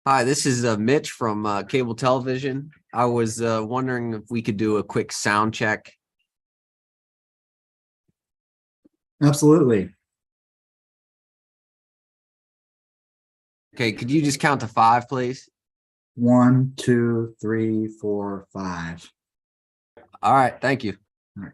Hi, this is Mitch from cable television. I was wondering if we could do a quick sound check. Absolutely. Okay, could you just count to five, please? One, two, three, four, five. All right, thank you. All right.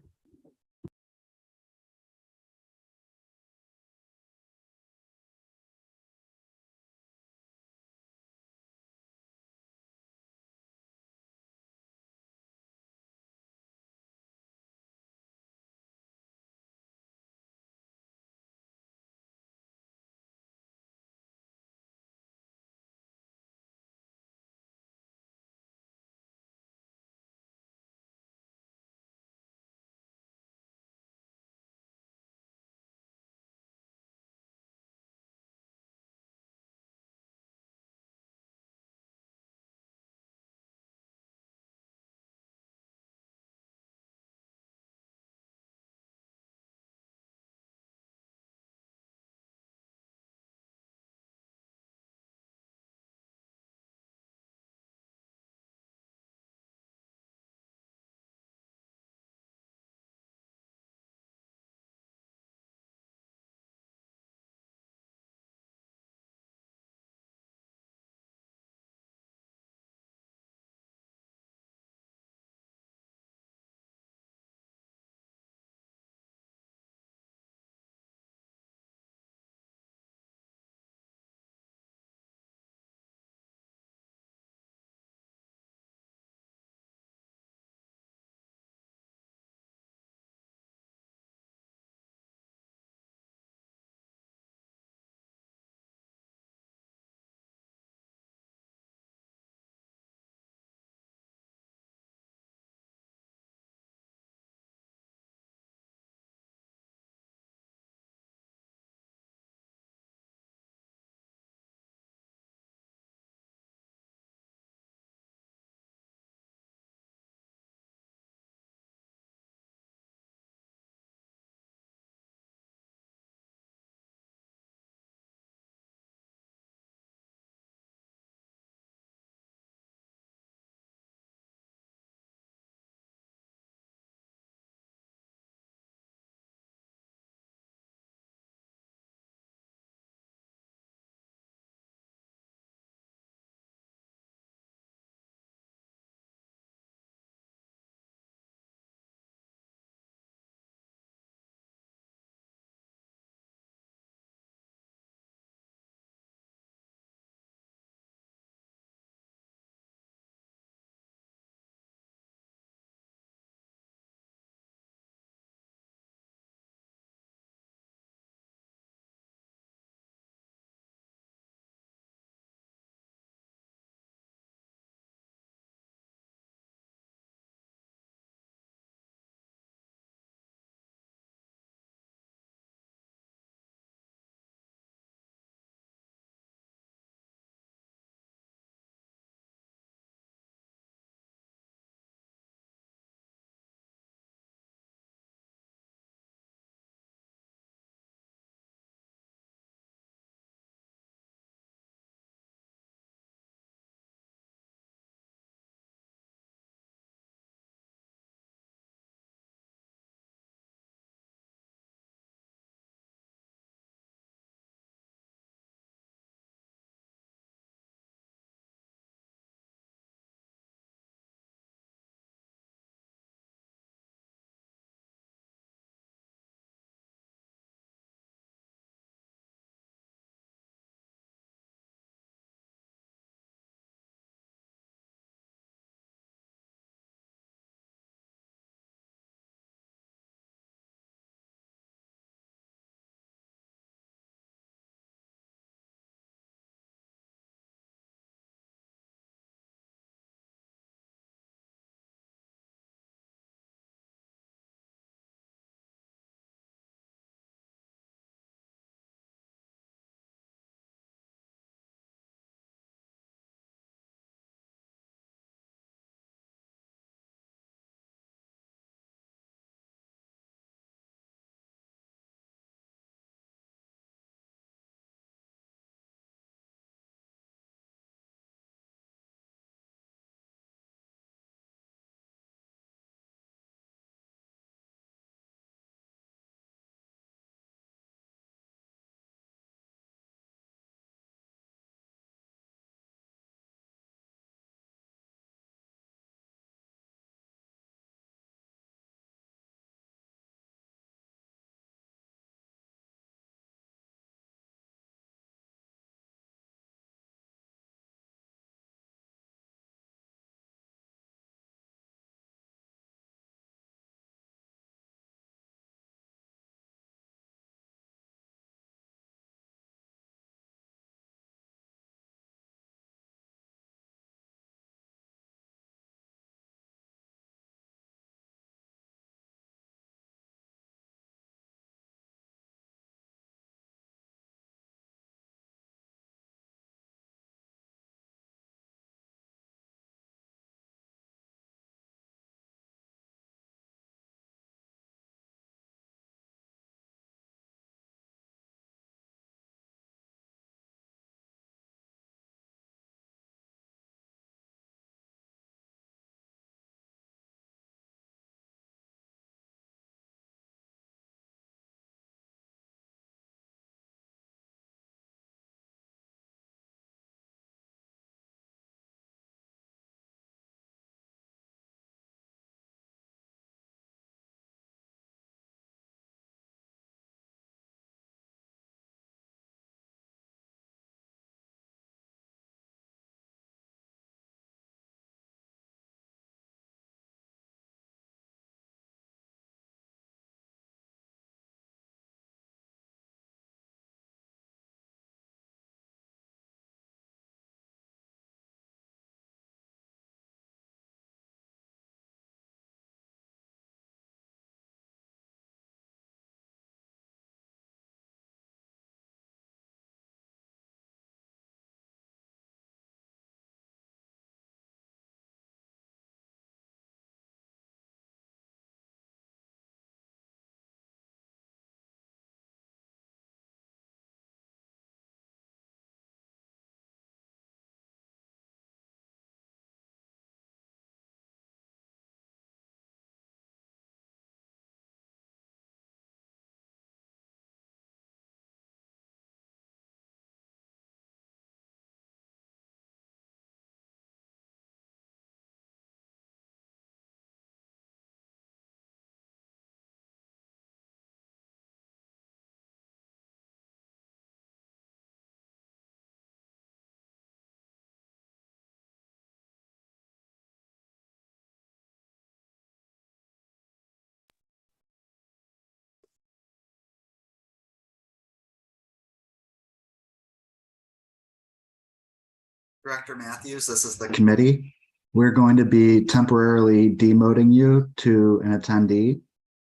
Director Matthews, this is the committee. We're going to be temporarily demoting you to an attendee.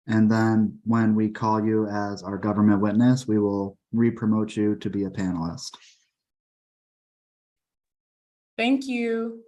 And then when we call you as our government witness, we will re-promote you to be a panelist. Thank you.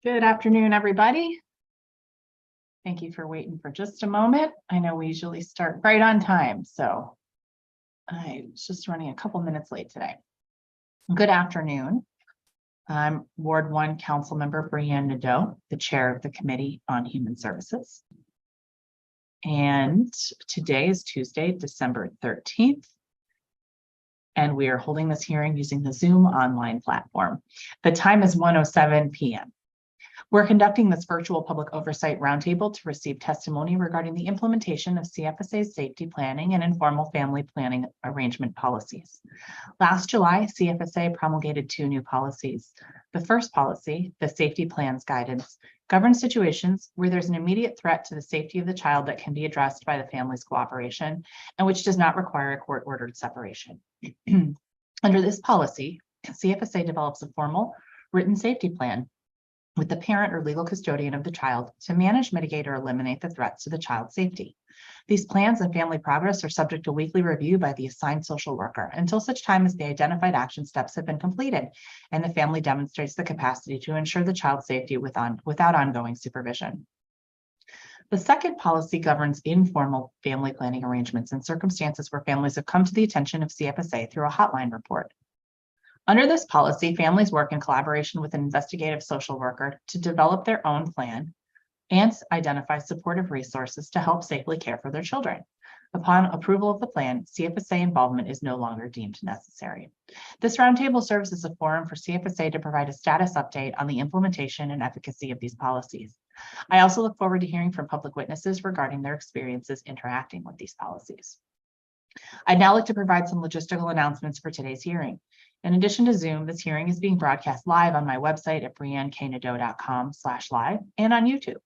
Good afternoon, everybody. Thank you for waiting for just a moment. I know we usually start right on time, so I was just running a couple minutes late today. Good afternoon. I'm Ward 1 Council Member Brianne Nadeau, the Chair of the Committee on Human Services. And today is Tuesday, December 13th. And we are holding this hearing using the Zoom online platform. The time is 1:07 p.m. We're conducting this virtual public oversight roundtable to receive testimony regarding the implementation of CFSA's safety planning and informal family planning arrangement policies. Last July, CFSA promulgated 2 new policies. The first policy, the Safety Plans Guidance, governs situations where there's an immediate threat to the safety of the child that can be addressed by the family's cooperation and which does not require a court-ordered separation. Under this policy, CFSA develops a formal written safety plan with the parent or legal custodian of the child to manage, mitigate, or eliminate the threats to the child's safety. These plans and family progress are subject to weekly review by the assigned social worker until such time as the identified action steps have been completed and the family demonstrates the capacity to ensure the child's safety without ongoing supervision. The second policy governs informal family planning arrangements in circumstances where families have come to the attention of CFSA through a hotline report. Under this policy, families work in collaboration with an investigative social worker to develop their own plan and identify supportive resources to help safely care for their children. Upon approval of the plan, CFSA involvement is no longer deemed necessary. This roundtable serves as a forum for CFSA to provide a status update on the implementation and efficacy of these policies. I also look forward to hearing from public witnesses regarding their experiences interacting with these policies. I'd now like to provide some logistical announcements for today's hearing. In addition to Zoom, this hearing is being broadcast live on my website at brianneknadeau.com/live and on YouTube.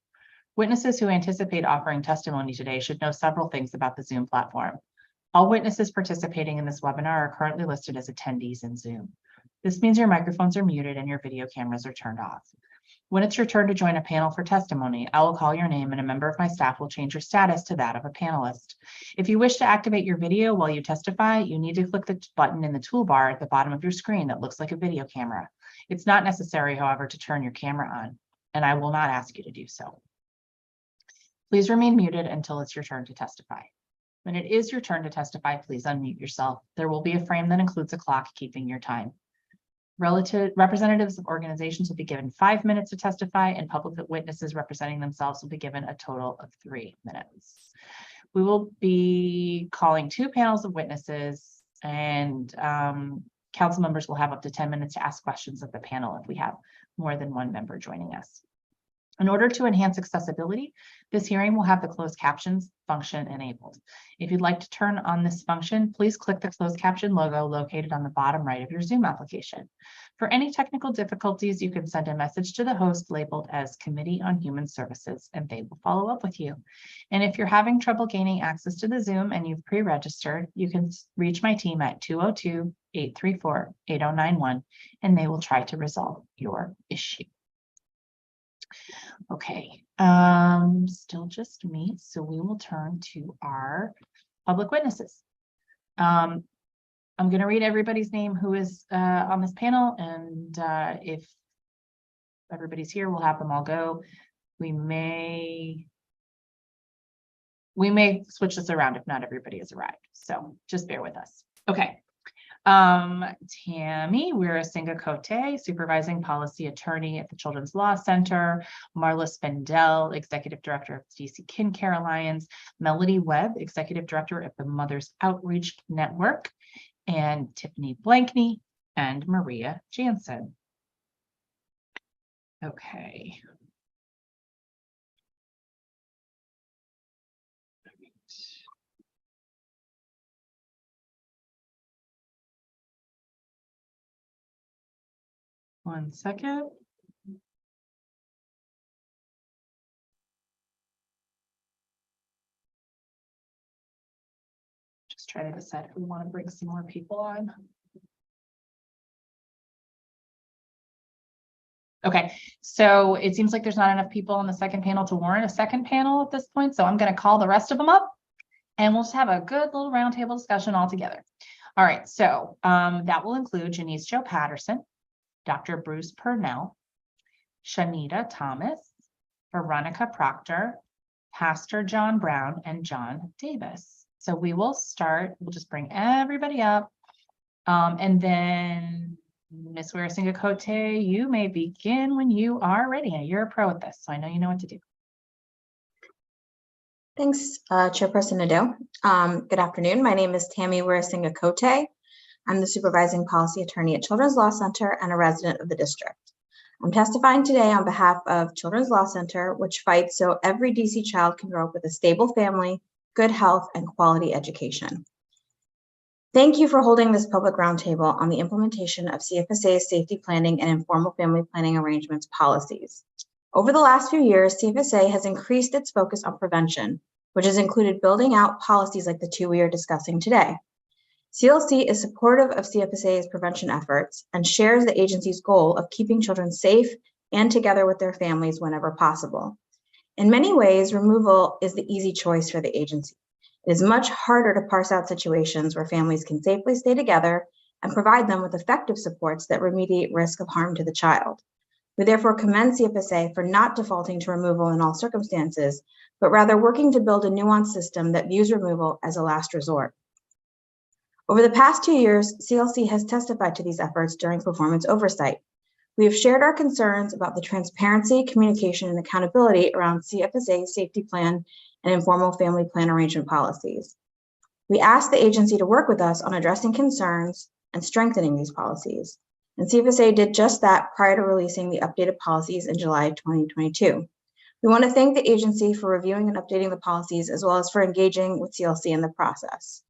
Witnesses who anticipate offering testimony today should know several things about the Zoom platform. All witnesses participating in this webinar are currently listed as attendees in Zoom. This means your microphones are muted and your video cameras are turned off. When it's your turn to join a panel for testimony, I will call your name and a member of my staff will change your status to that of a panelist. If you wish to activate your video while you testify, you need to click the button in the toolbar at the bottom of your screen that looks like a video camera. It's not necessary, however, to turn your camera on, and I will not ask you to do so. Please remain muted until it's your turn to testify. When it is your turn to testify, please unmute yourself. There will be a frame that includes a clock keeping your time. Representatives of organizations will be given 5 minutes to testify, and public witnesses representing themselves will be given a total of 3 minutes. We will be calling 2 panels of witnesses, and council members will have up to 10 minutes to ask questions of the panel if we have more than 1 member joining us. In order to enhance accessibility, this hearing will have the closed captions function enabled. If you'd like to turn on this function, please click the closed caption logo located on the bottom right of your Zoom application. For any technical difficulties, you can send a message to the host labeled as Committee on Human Services, and they will follow up with you. And if you're having trouble gaining access to the Zoom and you've pre-registered, you can reach my team at 202-834-8091, and they will try to resolve your issue. Okay, still just me, so we will turn to our public witnesses. I'm going to read everybody's name who is on this panel, and if everybody's here, we'll have them all go. We may switch this around if not everybody has arrived, so just bear with us. Okay. Tammy Wirasinga-Cote, Supervising Policy Attorney at the Children's Law Center, Marla Spendell, Executive Director of the DC Kin Care Alliance, Melody Webb, Executive Director of the Mother's Outreach Network, and Tiffany Blankney and Maria Jansen. Okay. One second. Just try to decide if we want to bring some more people on. Okay, so it seems like there's not enough people on the second panel to warrant a second panel at this point. So I'm going to call the rest of them up and we'll just have a good little roundtable discussion all together. All right, so that will include Janice Jo Patterson, Dr. Bruce Purnell, Shanita Thomas, Veronica Proctor, Pastor John Brown, and John Davis. So we will start, we'll just bring everybody up. And then Ms. Wirasinga-Cote, you may begin when you are ready. You're a pro at this, so I know you know what to do. Thanks, Chairperson Nadeau. Good afternoon. My name is Tammy Wirasinga-Cote. I'm the supervising policy attorney at Children's Law Center and a resident of the district. I'm testifying today on behalf of Children's Law Center, which fights so every DC child can grow up with a stable family, good health, and quality education. Thank you for holding this public roundtable on the implementation of CFSA's safety planning and informal family planning arrangements policies. Over the last few years, CFSA has increased its focus on prevention, which has included building out policies like the two we are discussing today. CLC is supportive of CFSA's prevention efforts and shares the agency's goal of keeping children safe and together with their families whenever possible. In many ways, removal is the easy choice for the agency. It is much harder to parse out situations where families can safely stay together and provide them with effective supports that remediate risk of harm to the child. We therefore commend CFSA for not defaulting to removal in all circumstances, but rather working to build a nuanced system that views removal as a last resort. Over the past 2 years, CLC has testified to these efforts during performance oversight. We have shared our concerns about the transparency, communication, and accountability around CFSA's safety plan and informal family plan arrangement policies. We asked the agency to work with us on addressing concerns and strengthening these policies. And CFSA did just that prior to releasing the updated policies in July 2022. We want to thank the agency for reviewing and updating the policies, as well as for engaging with CLC in the process.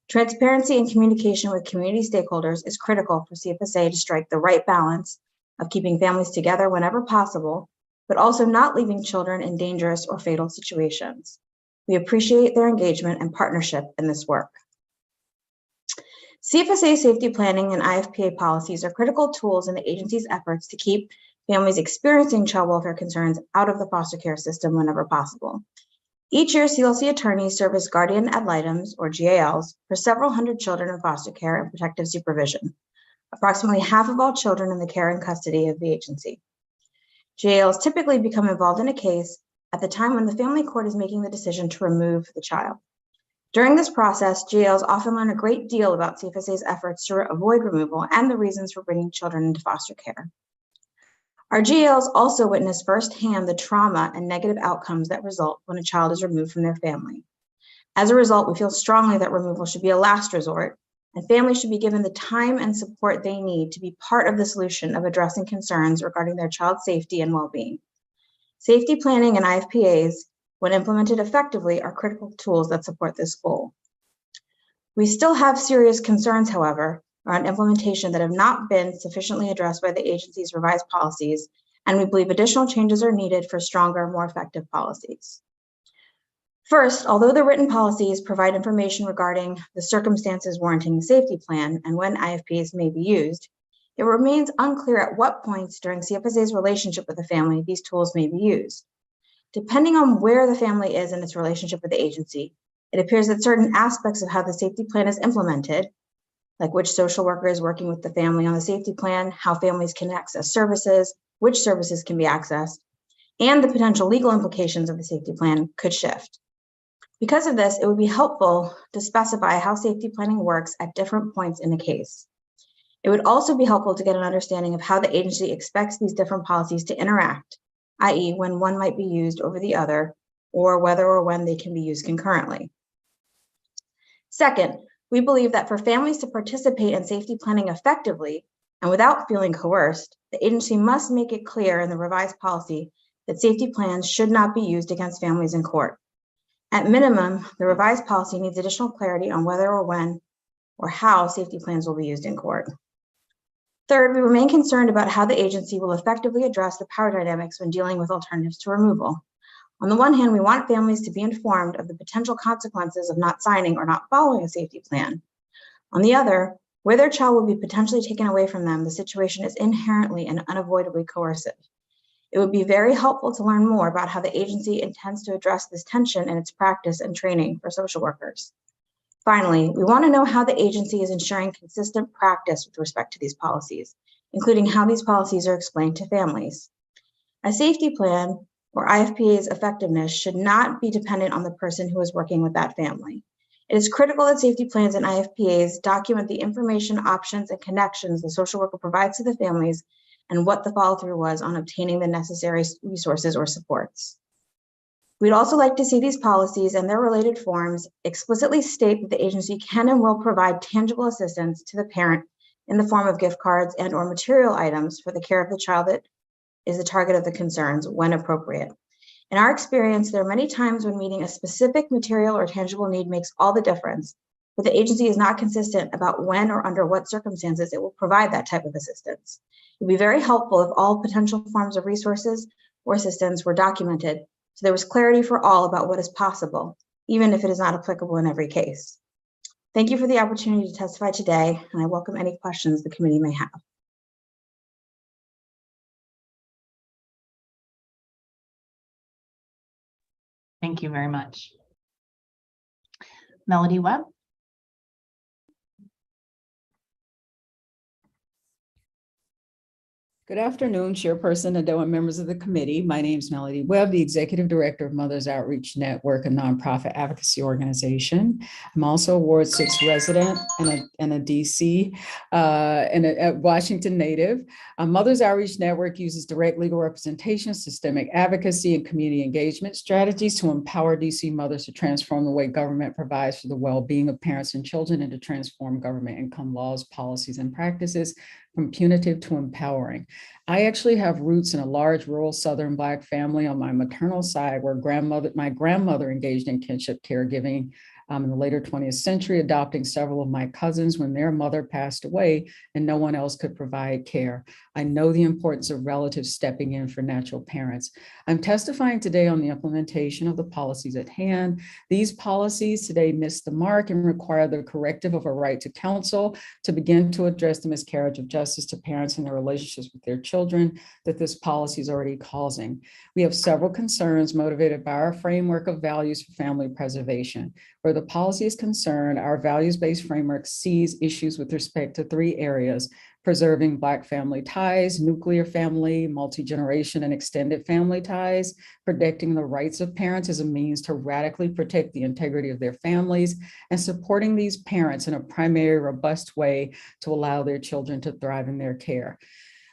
Transparency and communication with community stakeholders is critical for CFSA to strike the right balance of keeping families together whenever possible, but also not leaving children in dangerous or fatal situations. We appreciate their engagement and partnership in this work. CFSA safety planning and IFPA policies are critical tools in the agency's efforts to keep families experiencing child welfare concerns out of the foster care system whenever possible. Each year, CLC attorneys serve as guardian ad litems, or GALs, for several hundred children in foster care and protective supervision, approximately half of all children in the care and custody of the agency. GALs typically become involved in a case at the time when the family court is making the decision to remove the child. During this process, GALs often learn a great deal about CFSA's efforts to avoid removal and the reasons for bringing children into foster care. Our GALs also witness firsthand the trauma and negative outcomes that result when a child is removed from their family. As a result, we feel strongly that removal should be a last resort, and families should be given the time and support they need to be part of the solution of addressing concerns regarding their child's safety and well-being. Safety planning and IFPAs, when implemented effectively, are critical tools that support this goal. We still have serious concerns, however, around implementation that have not been sufficiently addressed by the agency's revised policies, and we believe additional changes are needed for stronger, more effective policies. First, although the written policies provide information regarding the circumstances warranting the safety plan and when IFPs may be used, it remains unclear at what points during CFSA's relationship with the family these tools may be used. Depending on where the family is in its relationship with the agency, it appears that certain aspects of how the safety plan is implemented, like which social worker is working with the family on the safety plan, how families can access services, which services can be accessed, and the potential legal implications of the safety plan could shift. Because of this, it would be helpful to specify how safety planning works at different points in a case. It would also be helpful to get an understanding of how the agency expects these different policies to interact, i.e., when one might be used over the other, or whether or when they can be used concurrently. Second, we believe that for families to participate in safety planning effectively and without feeling coerced, the agency must make it clear in the revised policy that safety plans should not be used against families in court. At minimum, the revised policy needs additional clarity on whether or when or how safety plans will be used in court. Third, we remain concerned about how the agency will effectively address the power dynamics when dealing with alternatives to removal. On the one hand, we want families to be informed of the potential consequences of not signing or not following a safety plan. On the other, where their child will be potentially taken away from them, the situation is inherently and unavoidably coercive. It would be very helpful to learn more about how the agency intends to address this tension in its practice and training for social workers. Finally, we want to know how the agency is ensuring consistent practice with respect to these policies, including how these policies are explained to families. A safety plan or IFPA's effectiveness should not be dependent on the person who is working with that family. It is critical that safety plans and IFPAs document the information, options, and connections the social worker provides to the families and what the follow-through was on obtaining the necessary resources or supports. We'd also like to see these policies and their related forms explicitly state that the agency can and will provide tangible assistance to the parent in the form of gift cards and or material items for the care of the child that is the target of the concerns when appropriate. In our experience, there are many times when meeting a specific material or tangible need makes all the difference, but the agency is not consistent about when or under what circumstances it will provide that type of assistance. It would be very helpful if all potential forms of resources or assistance were documented so there was clarity for all about what is possible, even if it is not applicable in every case. Thank you for the opportunity to testify today, and I welcome any questions the committee may have. Thank you very much. Melody Webb. Good afternoon, Chairperson Ado and members of the committee. My name is Melody Webb, the Executive Director of Mothers Outreach Network, a nonprofit advocacy organization. I'm also a Ward 6 resident and a DC and a Washington native. Mothers Outreach Network uses direct legal representation, systemic advocacy, and community engagement strategies to empower DC mothers to transform the way government provides for the well-being of parents and children and to transform government income laws, policies, and practices from punitive to empowering. I actually have roots in a large rural Southern Black family on my maternal side where my grandmother engaged in kinship caregiving in the later 20th century, adopting several of my cousins when their mother passed away and no one else could provide care. I know the importance of relatives stepping in for natural parents. I'm testifying today on the implementation of the policies at hand. These policies today miss the mark and require the corrective of a right to counsel to begin to address the miscarriage of justice to parents and their relationships with their children that this policy is already causing. We have several concerns motivated by our framework of values for family preservation. Where the policy is concerned, our values-based framework sees issues with respect to 3 areas: preserving Black family ties, nuclear family, multi-generation and extended family ties, protecting the rights of parents as a means to radically protect the integrity of their families, and supporting these parents in a primary, robust way to allow their children to thrive in their care.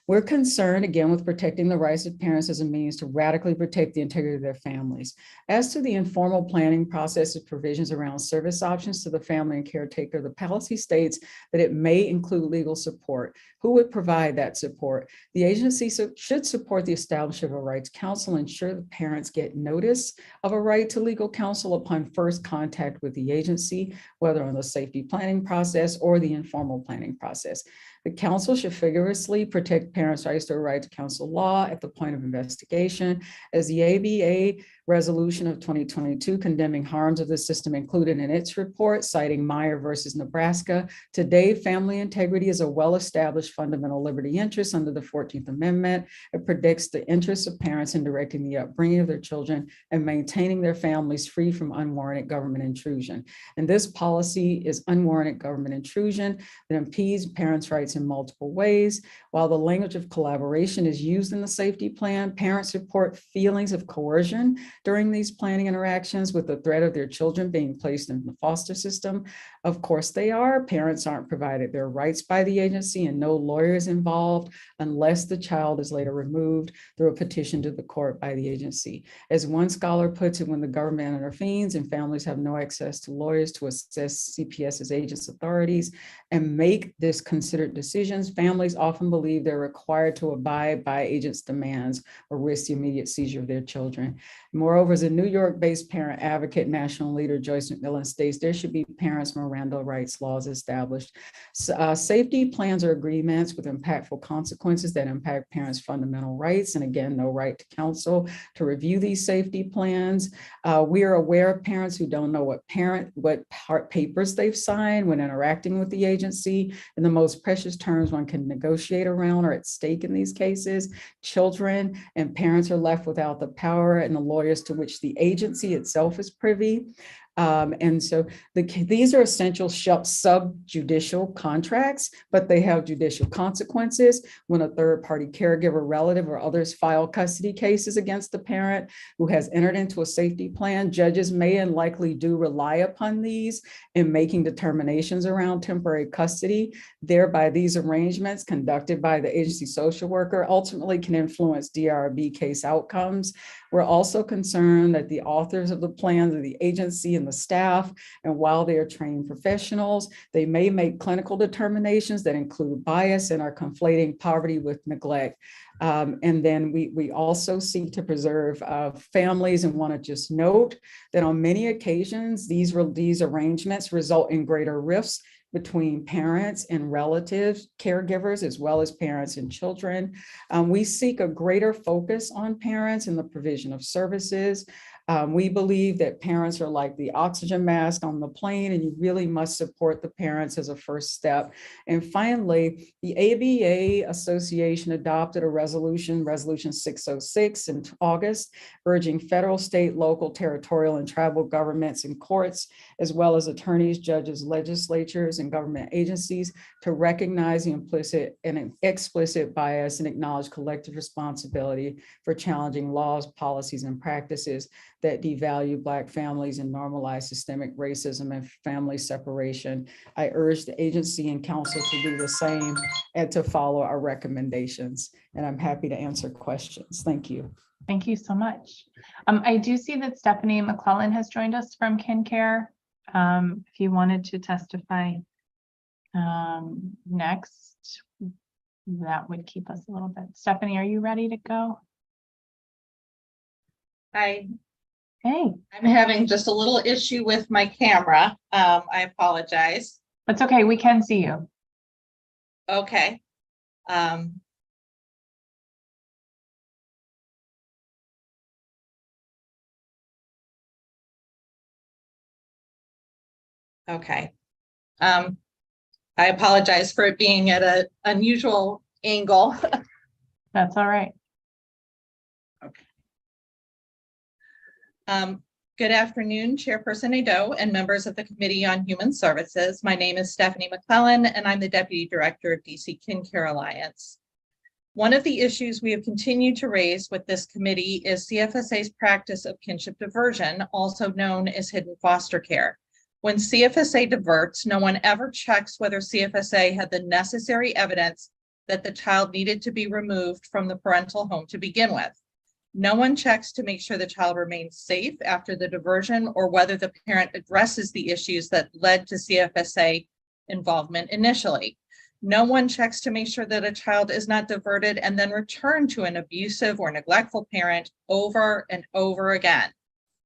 We're concerned, again, with protecting the rights of parents as a means to radically protect the integrity of their families. As to the informal planning process's provisions around service options to the family and caretaker, the policy states that it may include legal support. Who would provide that support? The agency should support the establishment of a right to counsel, ensure that parents get notice of a right to legal counsel upon first contact with the agency, whether on the safety planning process or the informal planning process. The counsel should vigorously protect parents' rights to a right to counsel law at the point of investigation. As the ABA resolution of 2022 condemning harms of the system included in its report, citing Meyer versus Nebraska, today family integrity is a well-established fundamental liberty interest under the 14th Amendment. It protects the interests of parents in directing the upbringing of their children and maintaining their families free from unwarranted government intrusion. And this policy is unwarranted government intrusion that impedes parents' rights in multiple ways. While the language of collaboration is used in the safety plan, parents report feelings of coercion during these planning interactions with the threat of their children being placed in the foster system. Of course they are. Parents aren't provided their rights by the agency and no lawyer is involved unless the child is later removed through a petition to the court by the agency. As one scholar puts it, when the government intervenes and families have no access to lawyers to assess CPS's agents' authorities and make this considered decisions, families often believe they're required to abide by agents' demands or risk the immediate seizure of their children. Moreover, as a New York-based parent advocate, national leader Joyce McMillan states there should be parents' Miranda rights laws established. Safety plans are agreements with impactful consequences that impact parents' fundamental rights. And again, no right to counsel to review these safety plans. We are aware of parents who don't know what papers they've signed when interacting with the agency, and the most precious terms one can negotiate around are at stake in these cases. Children and parents are left without the power and the lawyers to which the agency itself is privy. And so these are essential subjudicial contracts, but they have judicial consequences when a third-party caregiver, relative, or others file custody cases against the parent who has entered into a safety plan. Judges may and likely do rely upon these in making determinations around temporary custody. Thereby, these arrangements conducted by the agency social worker ultimately can influence DRB case outcomes. We're also concerned that the authors of the plans of the agency and the staff, and while they are trained professionals, they may make clinical determinations that include bias and are conflating poverty with neglect. And then we also seek to preserve families, and want to just note that on many occasions, these arrangements result in greater rifts between parents and relatives, caregivers, as well as parents and children. We seek a greater focus on parents in the provision of services. We believe that parents are like the oxygen mask on the plane, and you really must support the parents as a first step. And finally, the ABA Association adopted a resolution 606 in August, urging federal, state, local, territorial, and tribal governments and courts, as well as attorneys, judges, legislatures, and government agencies to recognize the implicit and explicit bias and acknowledge collective responsibility for challenging laws, policies, and practices that devalue Black families and normalize systemic racism and family separation. I urge the agency and council to do the same and to follow our recommendations. And I'm happy to answer questions. Thank you. Thank you so much. I do see that Stephanie McClellan has joined us from KinCare. If you wanted to testify next, that would keep us a little bit. Stephanie, are you ready to go? Hi, Hey, I'm having just a little issue with my camera. I apologize. it's okay. We can see you. Okay. Okay. I apologize for it being at an unusual angle. That's all right. Good afternoon, Chairperson Nadeau and members of the Committee on Human Services. My name is Stephanie McClellan, and I'm the Deputy Director of DC KinCare Alliance. One of the issues we have continued to raise with this committee is CFSA's practice of kinship diversion, also known as hidden foster care. When CFSA diverts, no one ever checks whether CFSA had the necessary evidence that the child needed to be removed from the parental home to begin with. No one checks to make sure the child remains safe after the diversion or whether the parent addresses the issues that led to CFSA involvement initially. No one checks to make sure that a child is not diverted and then returned to an abusive or neglectful parent over and over again.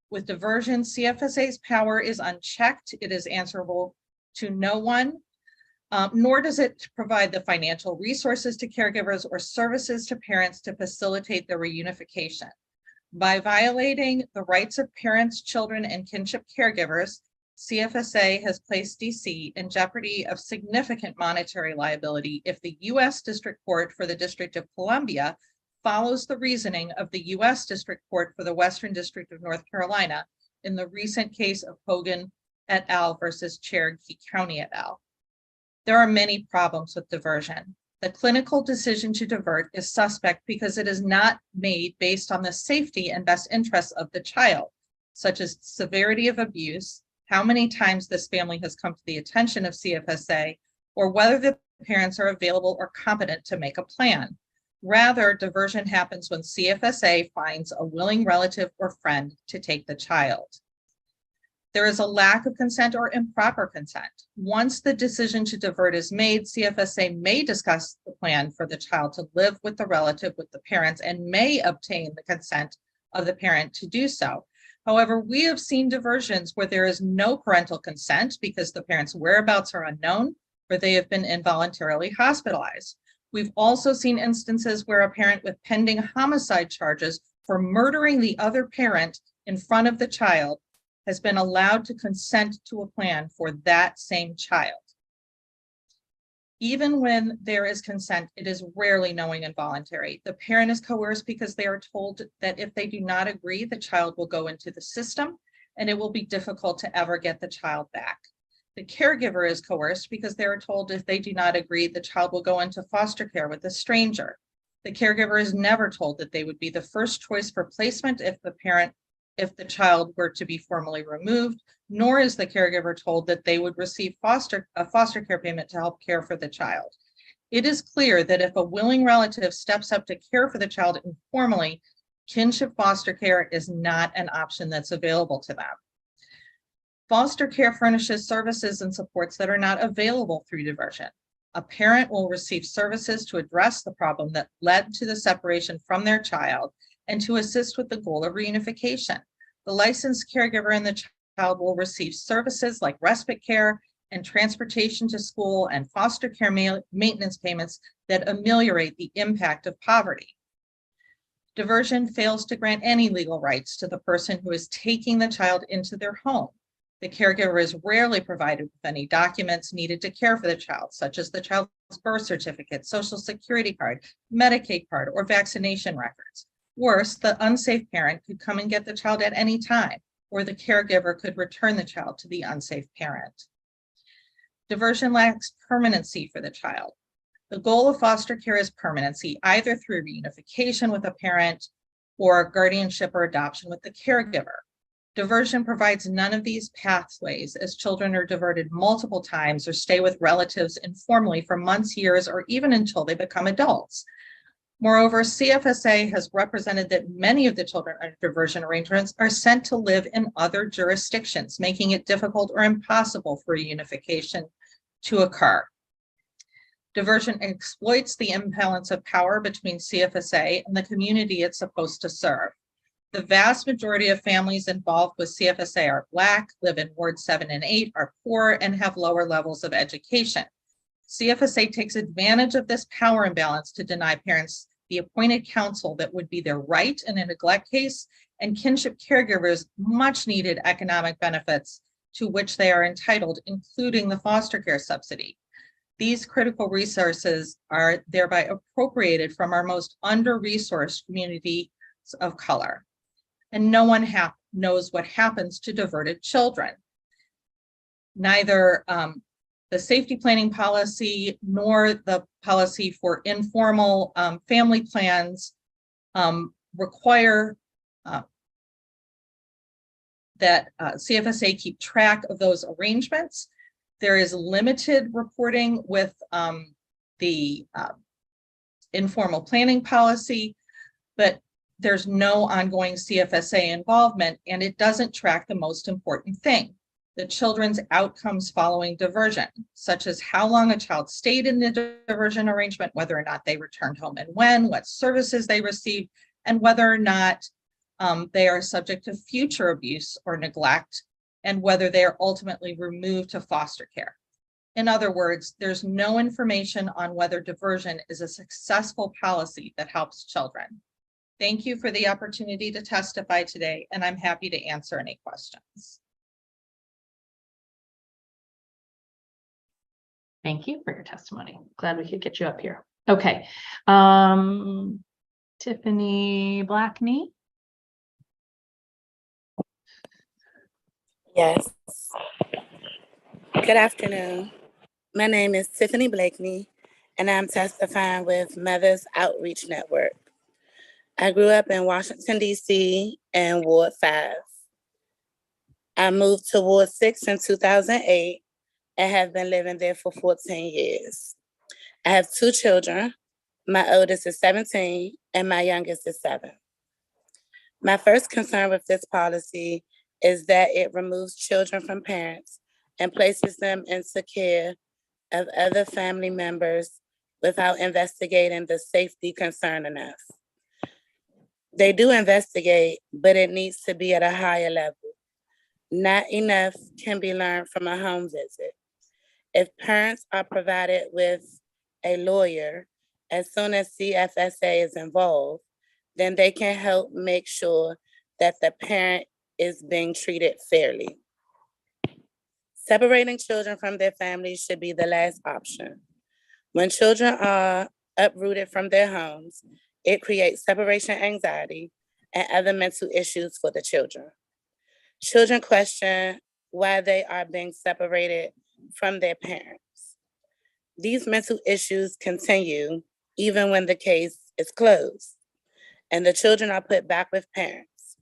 With diversion, CFSA's power is unchecked. It is answerable to no one. Nor does it provide the financial resources to caregivers or services to parents to facilitate their reunification. By violating the rights of parents, children, and kinship caregivers, CFSA has placed DC in jeopardy of significant monetary liability if the U.S. District Court for the District of Columbia follows the reasoning of the U.S. District Court for the Western District of North Carolina in the recent case of Hogan et al. Versus Cherokee County et al. There are many problems with diversion. The clinical decision to divert is suspect because it is not made based on the safety and best interests of the child, such as severity of abuse, how many times this family has come to the attention of CFSA, or whether the parents are available or competent to make a plan. Rather, diversion happens when CFSA finds a willing relative or friend to take the child. There is a lack of consent or improper consent. Once the decision to divert is made, CFSA may discuss the plan for the child to live with the relative with the parents and may obtain the consent of the parent to do so. However, we have seen diversions where there is no parental consent because the parent's whereabouts are unknown or they have been involuntarily hospitalized. We've also seen instances where a parent with pending homicide charges for murdering the other parent in front of the child has been allowed to consent to a plan for that same child. Even when there is consent, it is rarely knowing and voluntary. The parent is coerced because they are told that if they do not agree, the child will go into the system. and it will be difficult to ever get the child back. The caregiver is coerced because they are told if they do not agree, the child will go into foster care with a stranger. The caregiver is never told that they would be the first choice for placement if the child were to be formally removed, nor is the caregiver told that they would receive a foster care payment to help care for the child. It is clear that if a willing relative steps up to care for the child informally, kinship foster care is not an option that's available to them. Foster care furnishes services and supports that are not available through diversion. A parent will receive services to address the problem that led to the separation from their child and to assist with the goal of reunification. The licensed caregiver and the child will receive services like respite care and transportation to school and foster care maintenance payments that ameliorate the impact of poverty. Diversion fails to grant any legal rights to the person who is taking the child into their home. The caregiver is rarely provided with any documents needed to care for the child, such as the child's birth certificate, social security card, Medicaid card, or vaccination records. Worse, the unsafe parent could come and get the child at any time, or the caregiver could return the child to the unsafe parent. Diversion lacks permanency for the child. The goal of foster care is permanency, either through reunification with a parent or guardianship or adoption with the caregiver. Diversion provides none of these pathways, as children are diverted multiple times or stay with relatives informally for months, years, or even until they become adults. Moreover, CFSA has represented that many of the children under diversion arrangements are sent to live in other jurisdictions, making it difficult or impossible for reunification to occur. Diversion exploits the imbalance of power between CFSA and the community it's supposed to serve. The vast majority of families involved with CFSA are Black, live in Ward 7 and 8, are poor, and have lower levels of education. CFSA takes advantage of this power imbalance to deny parents the appointed counsel that would be their right in a neglect case, and kinship caregivers much needed economic benefits to which they are entitled, including the foster care subsidy. These critical resources are thereby appropriated from our most under-resourced communities of color. And no one knows what happens to diverted children. Neither the safety planning policy nor the policy for informal family plans require that CFSA keep track of those arrangements. There is limited reporting with the informal planning policy, but there's no ongoing CFSA involvement, and it doesn't track the most important thing, the children's outcomes following diversion, such as how long a child stayed in the diversion arrangement, whether or not they returned home and when, what services they received, and whether or not they are subject to future abuse or neglect, and whether they are ultimately removed to foster care. In other words, there's no information on whether diversion is a successful policy that helps children. Thank you for the opportunity to testify today, and I'm happy to answer any questions. Thank you for your testimony. Glad we could get you up here. Okay. Tiffany Blackney. Yes. Good afternoon. My name is Tiffany Blakeney, and I'm testifying with Mothers Outreach Network. I grew up in Washington, D.C. and Ward 5. I moved to Ward 6 in 2008 and have been living there for 14 years. I have 2 children. My oldest is 17 and my youngest is 7. My first concern with this policy is that it removes children from parents and places them into care of other family members without investigating the safety concern enough. They do investigate, but it needs to be at a higher level. Not enough can be learned from a home visit. If parents are provided with a lawyer, as soon as CFSA is involved, then they can help make sure that the parent is being treated fairly. Separating children from their families should be the last option. When children are uprooted from their homes, it creates separation anxiety and other mental issues for the children. Children question why they are being separated from their parents. These mental issues continue even when the case is closed and the children are put back with parents.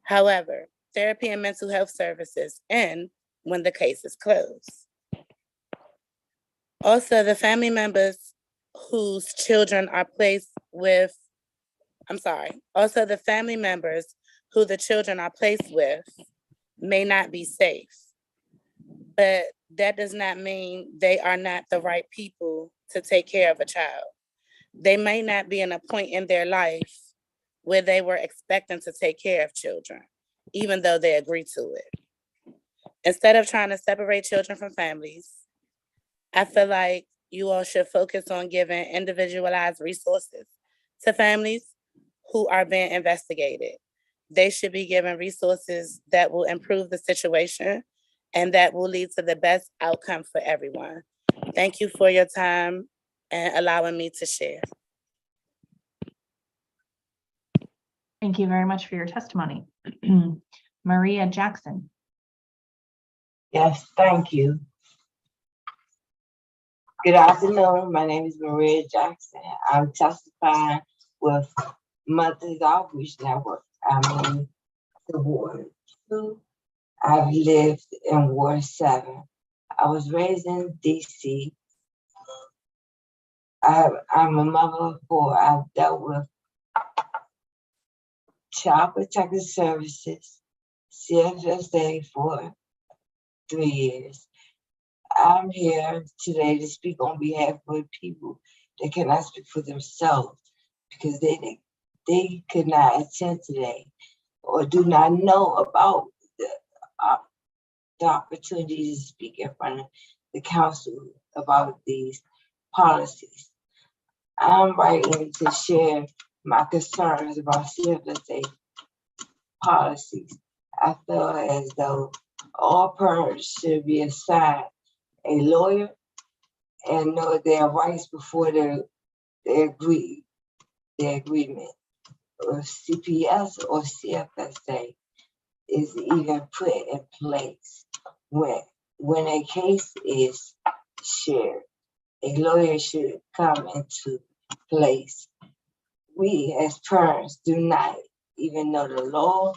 However, therapy and mental health services end when the case is closed. Also, the family members whose children are placed with, also the family members who the children are placed with may not be safe, but that does not mean they are not the right people to take care of a child. They may not be in a point in their life where they were expecting to take care of children, even though they agree to it. Instead of trying to separate children from families, I feel like you all should focus on giving individualized resources to families who are being investigated. They should be given resources that will improve the situation and that will lead to the best outcome for everyone. Thank you for your time and allowing me to share. Thank you very much for your testimony. Maria Jackson. Yes, thank you. Good afternoon. My name is Maria Jackson. I'm testifying with Mothers Outreach Network. I'm in the Ward 2. I've lived in Ward 7. I was raised in DC. I'm a mother of 4. I've dealt with Child Protective Services, CHS for 3 years. I'm here today to speak on behalf of people that cannot speak for themselves because they could not attend today or do not know about the opportunity to speak in front of the council about these policies. I'm writing to share my concerns about CFSA policies. I feel as though all parents should be assigned a lawyer and know their rights before they agreement or CPS or CFSA is even put in place. When a case is shared, a lawyer should come into place. We as parents do not even know the law.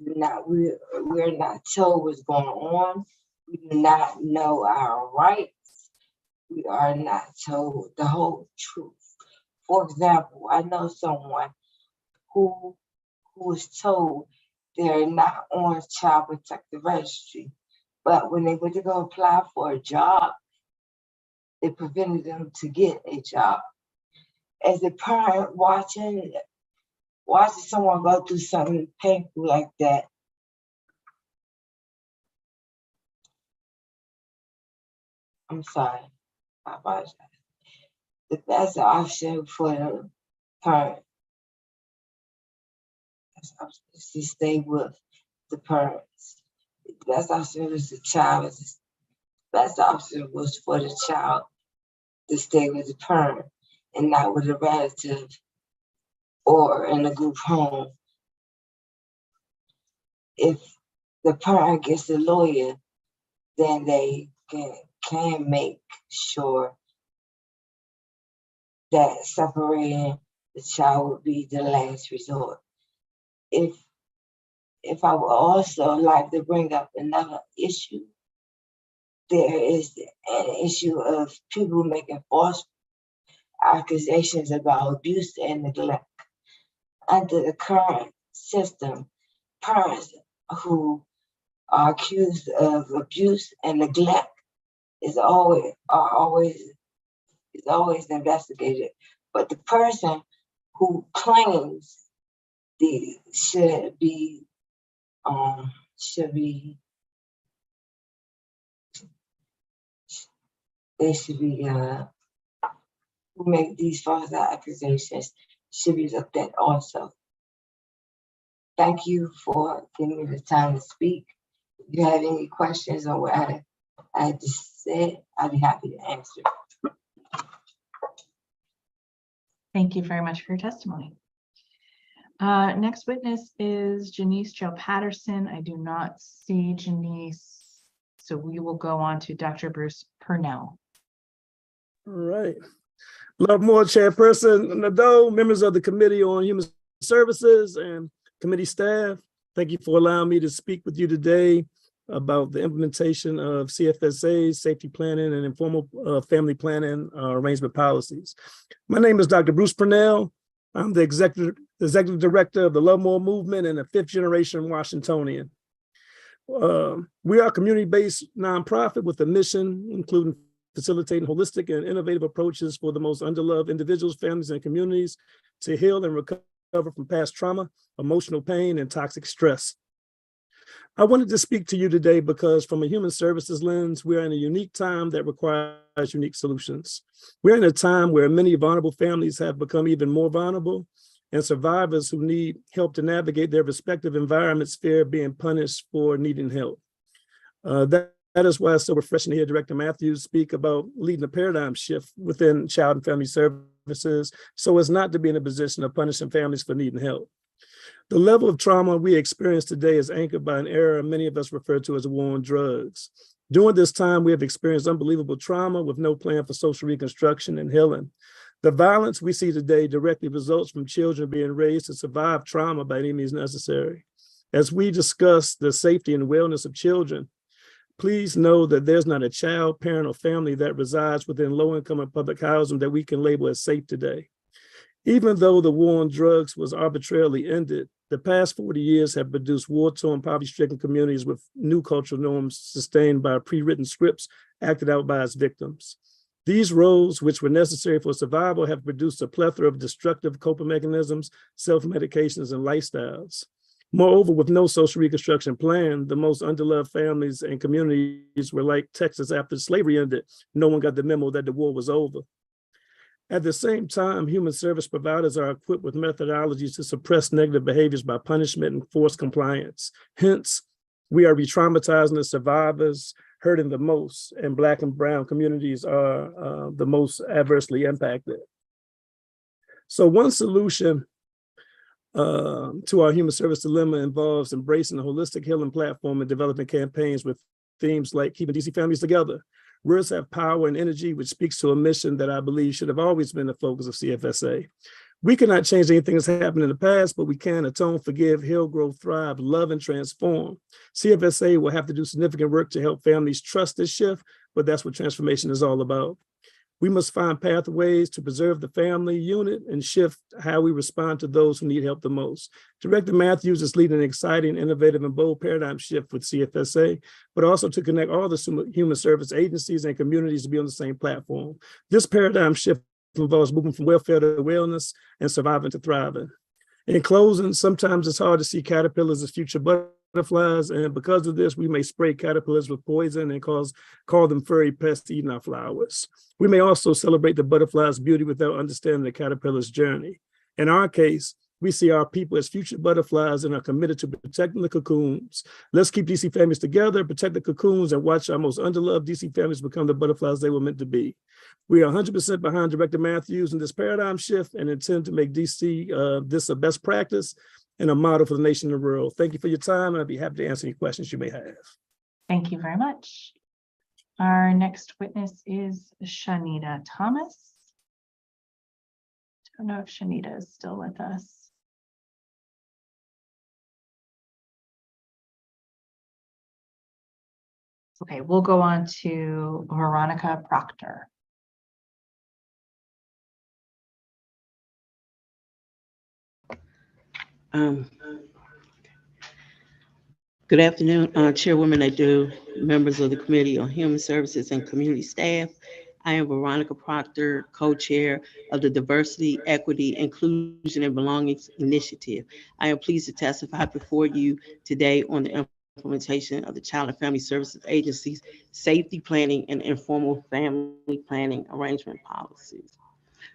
We're not told what's going on. We do not know our rights. We are not told the whole truth. For example, I know someone who was told they're not on Child Protective Registry, but when they went to go apply for a job, it prevented them to get a job. As a parent watching someone go through something painful like that, I'm sorry, I apologize. The best option for the parent is to stay with the parents. The best option was the child. The best option was for the child to stay with the parent and not with a relative or in a group home. If the parent gets a lawyer, then they can make sure that separating the child would be the last resort. If I would also like to bring up another issue, there is an issue of people making false accusations about abuse and neglect. Under the current system, parents who are accused of abuse and neglect is always investigated, but the person who claims they should be who make these false accusations should be looked at also. Thank you for giving me the time to speak. If you have any questions on what I just said, I'd be happy to answer. Thank you very much for your testimony. Next witness is Janice Joe Patterson. I do not see Janice, so we will go on to Dr. Bruce Purnell. All right. Lovemore Chairperson Nadeau, members of the Committee on Human Services and committee staff, thank you for allowing me to speak with you today about the implementation of CFSA, safety planning, and informal family planning arrangement policies. My name is Dr. Bruce Purnell. I'm the executive director of the Lovemore Movement and a fifth generation Washingtonian. We are a community-based nonprofit with a mission including facilitating holistic and innovative approaches for the most underloved individuals, families, and communities to heal and recover from past trauma, emotional pain, and toxic stress. I wanted to speak to you today because from a human services lens, we are in a unique time that requires unique solutions. We're in a time where many vulnerable families have become even more vulnerable, and survivors who need help to navigate their respective environments fear being punished for needing help. That is why it's so refreshing to hear Director Matthews speak about leading a paradigm shift within child and family services so as not to be in a position of punishing families for needing help. The level of trauma we experience today is anchored by an era many of us refer to as a war on drugs. During this time, we have experienced unbelievable trauma with no plan for social reconstruction and healing. The violence we see today directly results from children being raised to survive trauma by any means necessary. As we discuss the safety and wellness of children, please know that there's not a child, parent, or family that resides within low-income and public housing that we can label as safe today. Even though the war on drugs was arbitrarily ended, the past 40 years have produced war-torn, poverty-stricken communities with new cultural norms sustained by pre-written scripts acted out by its victims. These roles, which were necessary for survival, have produced a plethora of destructive coping mechanisms, self-medications, and lifestyles. Moreover, with no social reconstruction plan, the most underloved families and communities were like Texas after slavery ended. No one got the memo that the war was over. At the same time, human service providers are equipped with methodologies to suppress negative behaviors by punishment and forced compliance. Hence, we are re-traumatizing the survivors hurting the most, and Black and Brown communities are the most adversely impacted. So one solution to our human service dilemma involves embracing a holistic healing platform and developing campaigns with themes like keeping DC families together. Words have power and energy, which speaks to a mission that I believe should have always been the focus of CFSA. We cannot change anything that's happened in the past, but we can atone, forgive, heal, grow, thrive, love, and transform. CFSA will have to do significant work to help families trust this shift, but that's what transformation is all about. We must find pathways to preserve the family unit and shift how we respond to those who need help the most. Director Matthews is leading an exciting, innovative, and bold paradigm shift with CFSA, but also to connect all the human service agencies and communities to be on the same platform. This paradigm shift involves moving from welfare to wellness and surviving to thriving. In closing, sometimes it's hard to see caterpillars as future butterflies, and because of this, we may spray caterpillars with poison and call them furry pests eating our flowers. We may also celebrate the butterfly's beauty without understanding the caterpillar's journey. In our case, we see our people as future butterflies and are committed to protecting the cocoons. Let's keep DC families together, protect the cocoons, and watch our most underloved DC families become the butterflies they were meant to be. We are 100% behind Director Matthews in this paradigm shift and intend to make DC this a best practice and a model for the nation and the world. Thank you for your time, and I'd be happy to answer any questions you may have. Thank you very much. Our next witness is Shanita Thomas. I don't know if Shanita is still with us. Okay, we'll go on to Veronica Proctor. Good afternoon, Chairwoman Nadeau, members of the Committee on Human Services and Community Staff. I am Veronica Proctor, co-chair of the Diversity, Equity, Inclusion, and Belongings Initiative. I am pleased to testify before you today on the implementation of the Child and Family Services Agency's safety planning and informal family planning arrangement policies.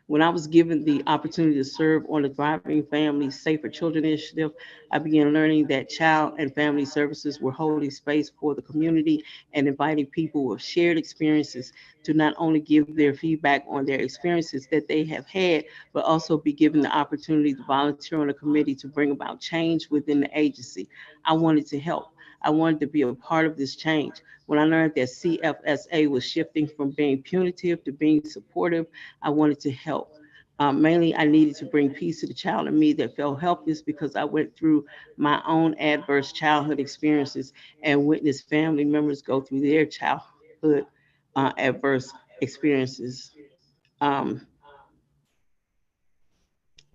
When I was given the opportunity to serve on the Thriving Families Safer Children Initiative, I began learning that child and family services were holding space for the community and inviting people with shared experiences to not only give their feedback on their experiences that they have had, but also be given the opportunity to volunteer on a committee to bring about change within the agency. I wanted to help. I wanted to be a part of this change. When I learned that CFSA was shifting from being punitive to being supportive, I wanted to help. Mainly, I needed to bring peace to the child in me that felt helpless because I went through my own adverse childhood experiences and witnessed family members go through their childhood adverse experiences. Um,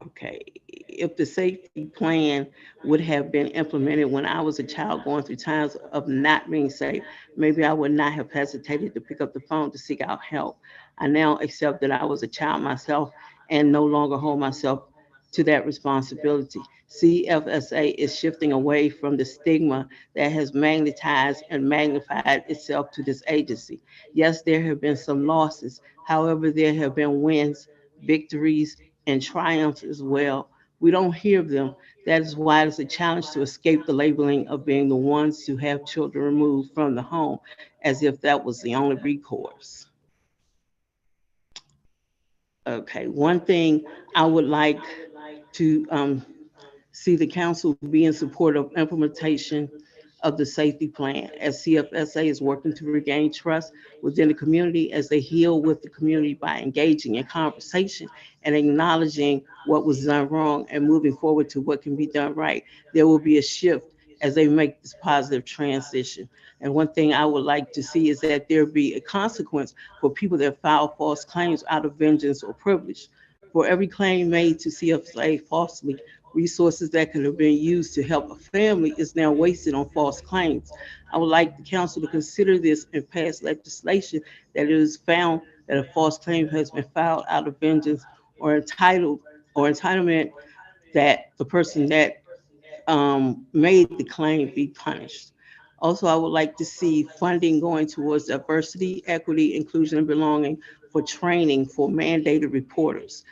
Okay, if the safety plan would have been implemented when I was a child going through times of not being safe, maybe I would not have hesitated to pick up the phone to seek out help. I now accept that I was a child myself and no longer hold myself to that responsibility. CFSA is shifting away from the stigma that has magnetized and magnified itself to this agency. Yes, there have been some losses. However, there have been wins, victories, and triumphs as well. We don't hear of them. That is why it's a challenge to escape the labeling of being the ones to have children removed from the home, as if that was the only recourse. Okay, one thing I would like to see the council be in support of implementation of the safety plan as CFSA is working to regain trust within the community as they heal with the community by engaging in conversation and acknowledging what was done wrong and moving forward to what can be done right. There will be a shift as they make this positive transition. And one thing I would like to see is that there be a consequence for people that file false claims out of vengeance or privilege. For every claim made to CFSA falsely, resources that could have been used to help a family is now wasted on false claims. I would like the council to consider this and pass legislation that it is found that a false claim has been filed out of vengeance or entitlement, that the person that made the claim be punished. Also, I would like to see funding going towards diversity, equity, inclusion, and belonging for training for mandated reporters.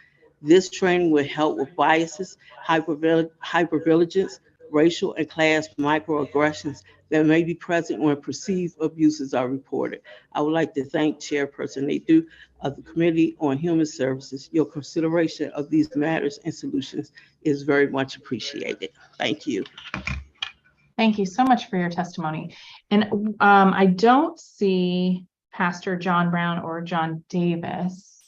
This training will help with biases, hypervigilance, racial and class microaggressions that may be present when perceived abuses are reported. I would like to thank Chairperson Nadeau of the Committee on Human Services. Your consideration of these matters and solutions is very much appreciated. Thank you. Thank you so much for your testimony. And I don't see Pastor John Brown or John Davis.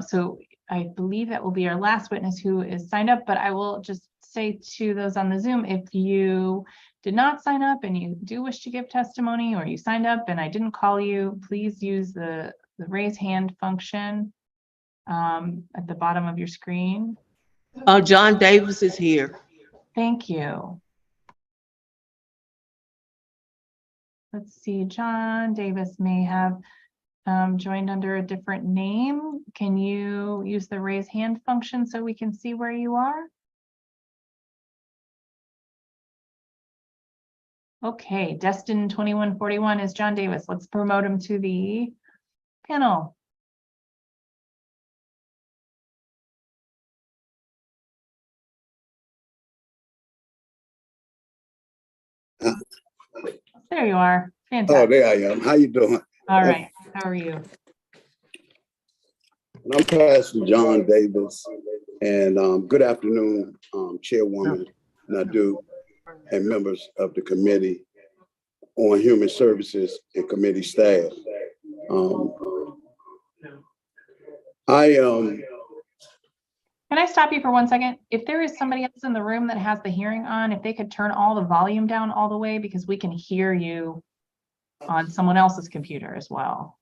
So I believe that will be our last witness who is signed up, but I will just say to those on the Zoom, if you did not sign up and you do wish to give testimony, or you signed up and I didn't call you, please use the raise hand function at the bottom of your screen. John Davis is here. Thank you. Let's see, John Davis may have joined under a different name. Can you use the raise hand function so we can see where you are? Okay, Destin 2141 is John Davis. Let's promote him to the panel. There you are. Fantastic. Oh, there I am. How you doing? All right. How are you? I'm Pastor John Davis, and good afternoon, Chairwoman Nadeau and members of the Committee on Human Services and committee staff. Can I stop you for 1 second? If there is somebody else in the room that has the hearing on, if they could turn all the volume down all the way, because we can hear you on someone else's computer as well.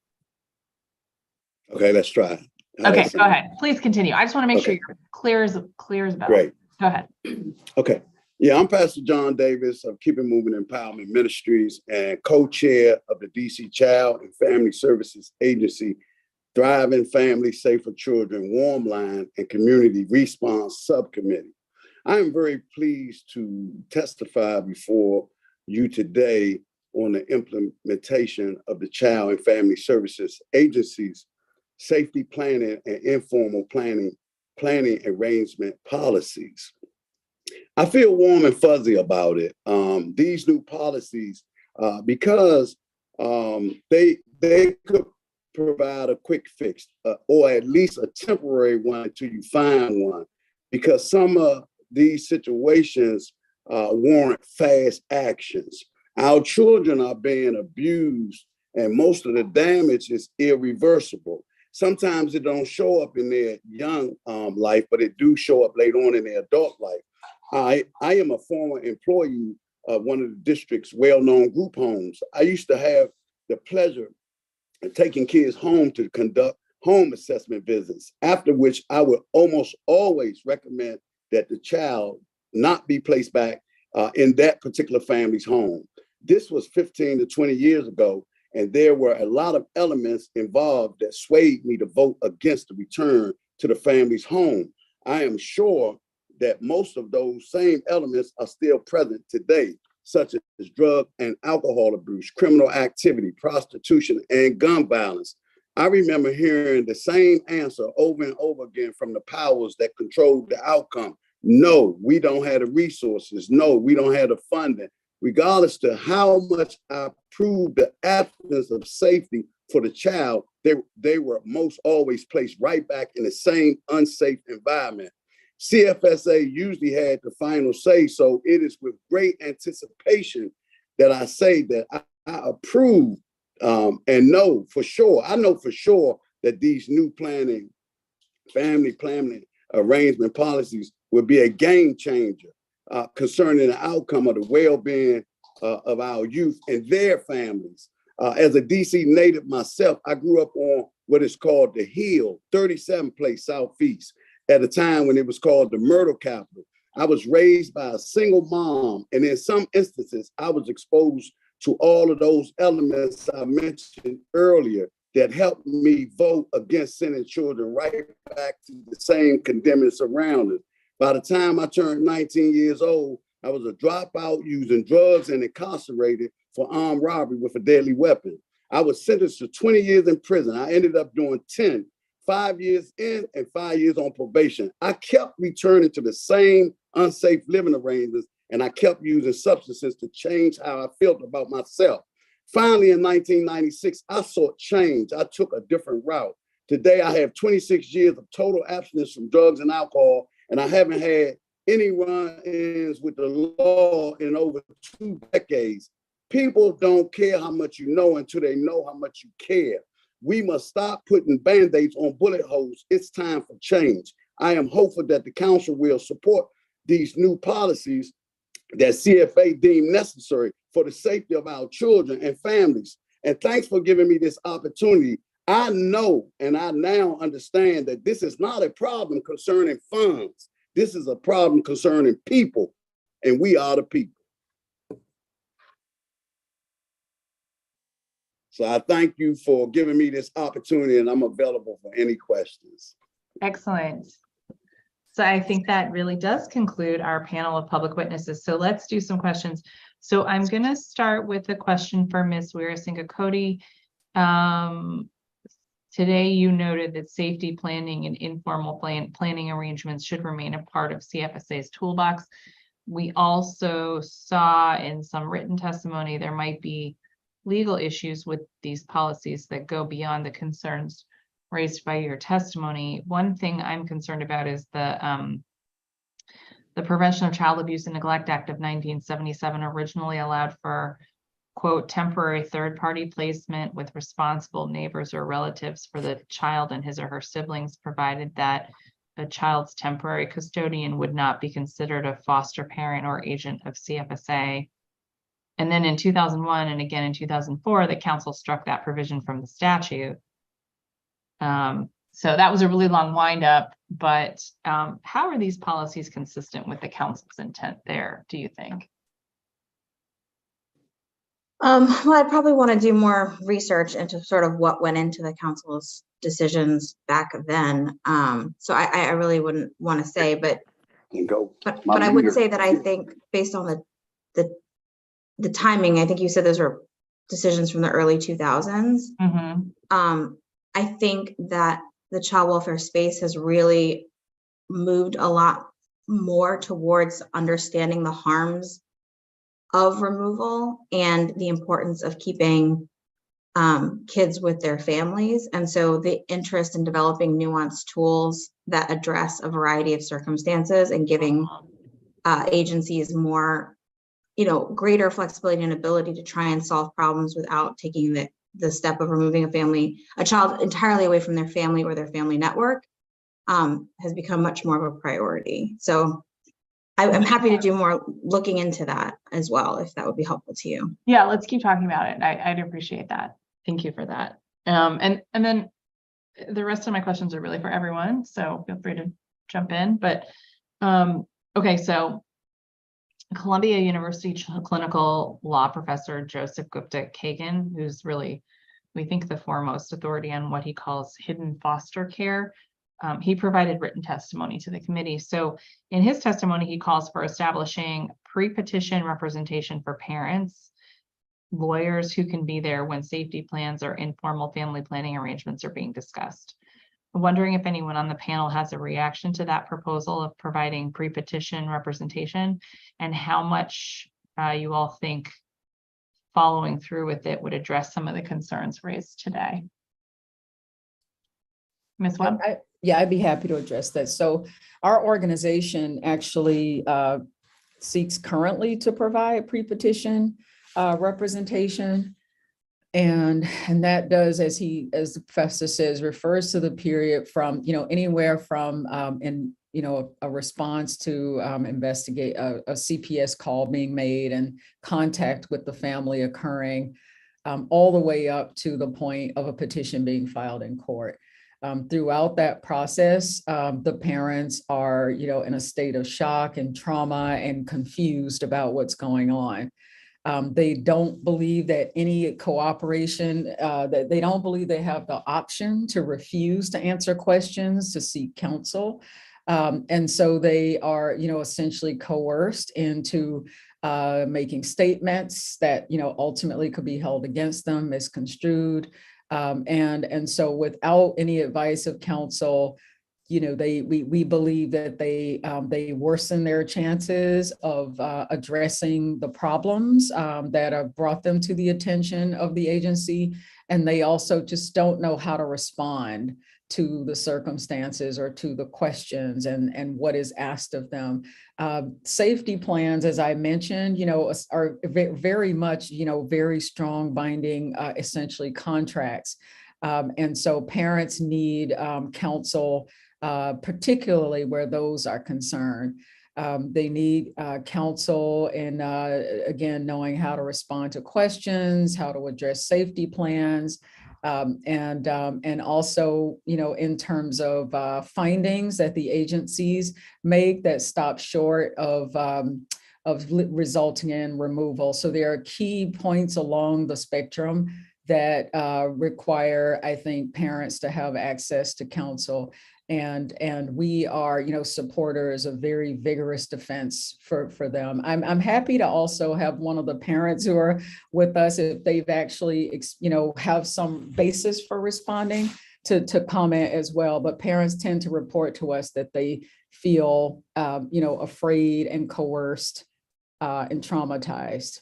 Okay, let's try. Okay, go ahead. Please continue. I just want to make sure you're clear as bell. Great. Go ahead. Okay. Yeah, I'm Pastor John Davis of Keeping Moving Empowerment Ministries and co-chair of the DC Child and Family Services Agency, Thriving Family Safer Children Warm Line and Community Response Subcommittee. I am very pleased to testify before you today on the implementation of the Child and Family Services Agency's safety planning and informal planning arrangement policies. I feel warm and fuzzy about it. These new policies, because they could provide a quick fix or at least a temporary one until you find one, because some of these situations warrant fast actions. Our children are being abused and most of the damage is irreversible. Sometimes it don't show up in their young life, but it do show up later on in their adult life. I am a former employee of one of the district's well-known group homes. I used to have the pleasure of taking kids home to conduct home assessment visits, after which I would almost always recommend that the child not be placed back in that particular family's home. This was 15 to 20 years ago, and there were a lot of elements involved that swayed me to vote against the return to the family's home. I am sure that most of those same elements are still present today, such as drug and alcohol abuse, criminal activity, prostitution, and gun violence. I remember hearing the same answer over and over again from the powers that controlled the outcome. No, we don't have the resources. No, we don't have the funding. Regardless to how much I proved the absence of safety for the child, they were most always placed right back in the same unsafe environment. CFSA usually had the final say, so it is with great anticipation that I say that I approve and know for sure, I know for sure that these new family planning arrangement policies will be a game changer concerning the outcome of the well-being of our youth and their families. As a DC native myself, I grew up on what is called the Hill, 37 Place Southeast, at a time when it was called the murder capital. I was raised by a single mom, and in some instances, I was exposed to all of those elements I mentioned earlier that helped me vote against sending children right back to the same condemning surroundings. By the time I turned 19 years old, I was a dropout using drugs and incarcerated for armed robbery with a deadly weapon. I was sentenced to 20 years in prison. I ended up doing 10, 5 years in and 5 years on probation. I kept returning to the same unsafe living arrangements, and I kept using substances to change how I felt about myself. Finally, in 1996, I sought change. I took a different route. Today, I have 26 years of total abstinence from drugs and alcohol, and I haven't had any run-ins with the law in over 2 decades. People don't care how much you know until they know how much you care. We must stop putting Band-Aids on bullet holes. It's time for change. I am hopeful that the council will support these new policies that CFA deemed necessary for the safety of our children and families. And thanks for giving me this opportunity. I know and I now understand that this is not a problem concerning funds. This is a problem concerning people, and we are the people. So I thank you for giving me this opportunity, and I'm available for any questions. Excellent. So I think that really does conclude our panel of public witnesses. So let's do some questions. So I'm going to start with a question for Ms. Weerasinghe-Coady. Today, you noted that safety planning and informal planning arrangements should remain a part of CFSA's toolbox. We also saw in some written testimony there might be legal issues with these policies that go beyond the concerns raised by your testimony. One thing I'm concerned about is the Prevention of Child Abuse and Neglect Act of 1977 originally allowed for, quote, temporary third-party placement with responsible neighbors or relatives for the child and his or her siblings, provided that a child's temporary custodian would not be considered a foster parent or agent of CFSA. And then in 2001 and again in 2004, the council struck that provision from the statute. So that was a really long windup, but how are these policies consistent with the council's intent there, do you think? Well, I'd probably want to do more research into sort of what went into the council's decisions back then. So I really wouldn't want to say, but I would say that I think based on the timing, I think you said those were decisions from the early 2000s. Mm-hmm. I think that the child welfare space has really moved a lot more towards understanding the harms of removal and the importance of keeping kids with their families. And so the interest in developing nuanced tools that address a variety of circumstances and giving agencies more, greater flexibility and ability to try and solve problems without taking the step of removing a child entirely away from their family or their family network has become much more of a priority. So I'm happy to do more looking into that as well, if that would be helpful to you. Yeah, let's keep talking about it. I'd appreciate that. Thank you for that. And then the rest of my questions are really for everyone, so feel free to jump in. But okay, so Columbia University clinical law professor Joseph Gupta Kagan, who's really, we think, the foremost authority on what he calls hidden foster care. He provided written testimony to the committee. So in his testimony, he calls for establishing pre-petition representation for parents, lawyers who can be there when safety plans or informal family planning arrangements are being discussed. I'm wondering if anyone on the panel has a reaction to that proposal of providing pre-petition representation, and how much you all think following through with it would address some of the concerns raised today. Ms. Webb? Yeah, I'd be happy to address that. So our organization actually seeks currently to provide pre-petition representation. And that does, as the professor says, refers to the period from, anywhere from a response to investigate a CPS call being made and contact with the family occurring, all the way up to the point of a petition being filed in court. Throughout that process, the parents are, in a state of shock and trauma and confused about what's going on. They don't believe that any cooperation, that they don't believe they have the option to refuse to answer questions, to seek counsel. And so they are, essentially coerced into making statements that, ultimately could be held against them, misconstrued. And so without any advice of counsel, we believe that they worsen their chances of addressing the problems that have brought them to the attention of the agency. And they also just don't know how to respond to the circumstances or to the questions and what is asked of them. Safety plans, as I mentioned, are very much, very strong binding, essentially contracts. And so parents need counsel, particularly where those are concerned. They need counsel in, again, knowing how to respond to questions, how to address safety plans, and also, in terms of findings that the agencies make that stop short of resulting in removal. So there are key points along the spectrum that require, I think, parents to have access to counsel. And we are, supporters of very vigorous defense for them. I'm happy to also have one of the parents who are with us, if they've actually, have some basis for responding, to comment as well. But parents tend to report to us that they feel, afraid and coerced and traumatized.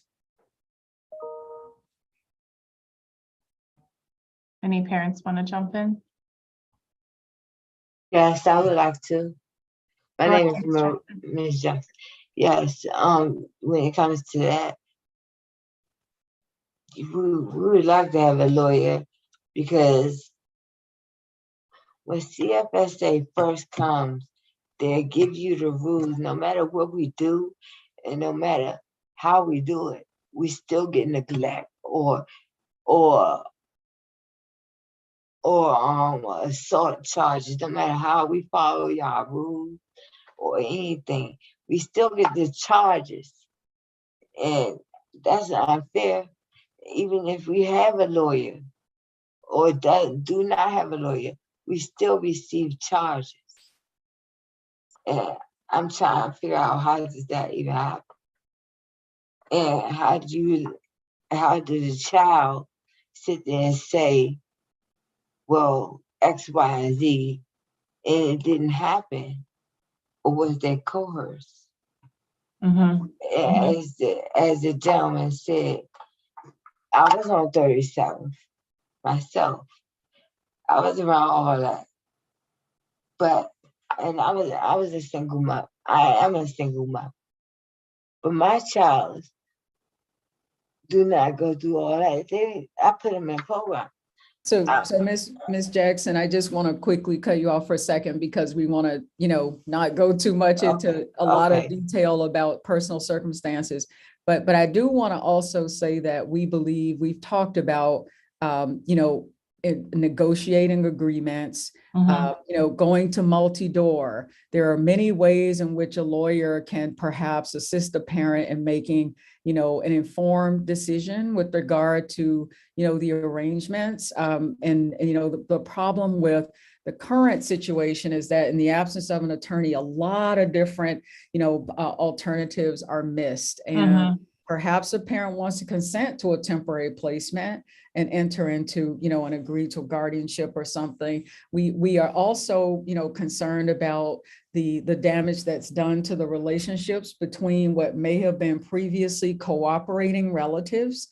Any parents want to jump in? Yes, I would like to. My Go name ahead, is Ms. Jackson. Yes, when it comes to that, we would like to have a lawyer, because when CFSA first comes, they'll give you the rules. No matter what we do and no matter how we do it, we still get neglect or assault charges. No matter how we follow y'all rules or anything, we still get the charges, and that's unfair. Even if we have a lawyer or do not have a lawyer, we still receive charges. And I'm trying to figure out, how does that even happen? And how does the child sit there and say, well, X, Y, and Z, and it didn't happen? Or was that coerced? Mhm. As the gentleman said, I was on 37th myself. I was around all that. And I was a single mom. I am a single mom. But my child do not go through all that. I put them in program. So Ms. Jackson, I just want to quickly cut you off for a second because we want to, not go too much into a lot of detail about personal circumstances. But I do want to also say that we believe we've talked about, negotiating agreements, going to multi-door. There are many ways in which a lawyer can perhaps assist a parent in making, an informed decision with regard to, the arrangements. The problem with the current situation is that in the absence of an attorney, a lot of different, alternatives are missed. And perhaps a parent wants to consent to a temporary placement and enter into, an agreed to guardianship or something. We are also, concerned about the damage that's done to the relationships between what may have been previously cooperating relatives,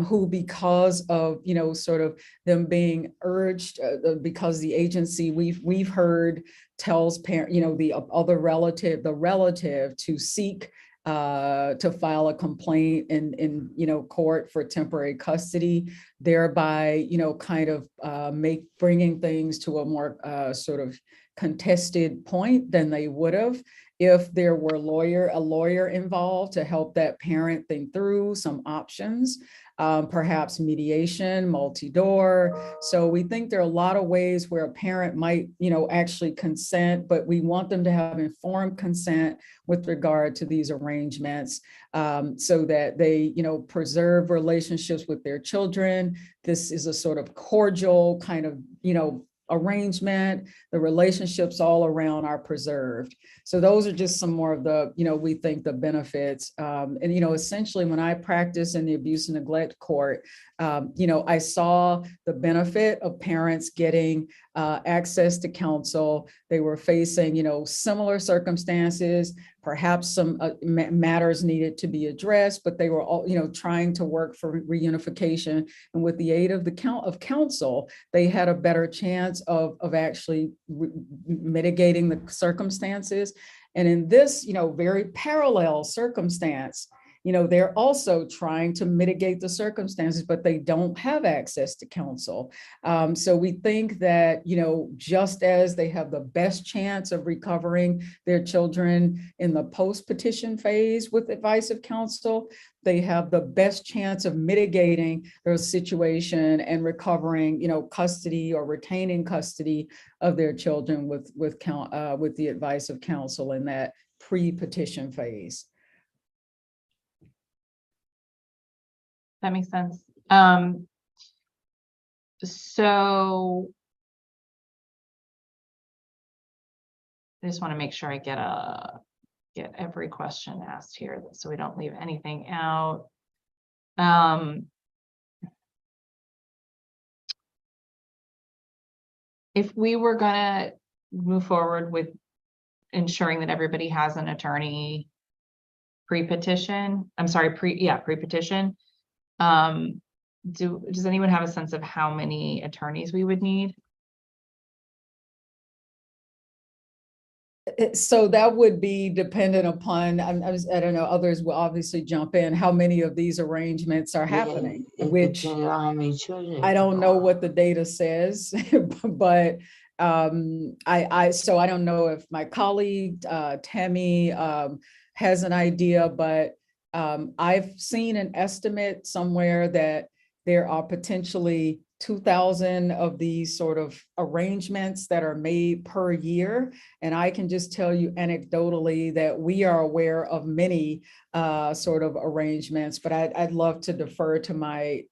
who, because of, sort of them being urged, because the agency we've heard tells parent, the other relative, the relative to seek to file a complaint in court for temporary custody, thereby kind of bringing things to a more sort of contested point than they would have if there were a lawyer involved to help that parent think through some options. Perhaps mediation, multi-door. So we think there are a lot of ways where a parent might, actually consent, but we want them to have informed consent with regard to these arrangements, so that they, preserve relationships with their children. This is a sort of cordial kind of, arrangement. The relationships all around are preserved. So those are just some more of the, we think the benefits. Essentially when I practiced in the abuse and neglect court, I saw the benefit of parents getting access to counsel. They were facing, similar circumstances, perhaps some matters needed to be addressed, but they were all, trying to work for reunification. And with the aid of counsel, they had a better chance of actually mitigating the circumstances. And in this, very parallel circumstance, they're also trying to mitigate the circumstances, but they don't have access to counsel. So we think that, just as they have the best chance of recovering their children in the post-petition phase with advice of counsel, they have the best chance of mitigating their situation and recovering, custody or retaining custody of their children with the advice of counsel in that pre-petition phase. That makes sense. So I just want to make sure I get every question asked here so we don't leave anything out. If we were gonna move forward with ensuring that everybody has an attorney pre-petition, pre-petition, does anyone have a sense of how many attorneys we would need? So that would be dependent upon, I don't know, others will obviously jump in, how many of these arrangements are happening, which I don't know what the data says, but so I don't know if my colleague, Tammy, has an idea, but I've seen an estimate somewhere that there are potentially 2,000 of these sort of arrangements that are made per year. And I can just tell you anecdotally that we are aware of many sort of arrangements, but I'd love to defer to my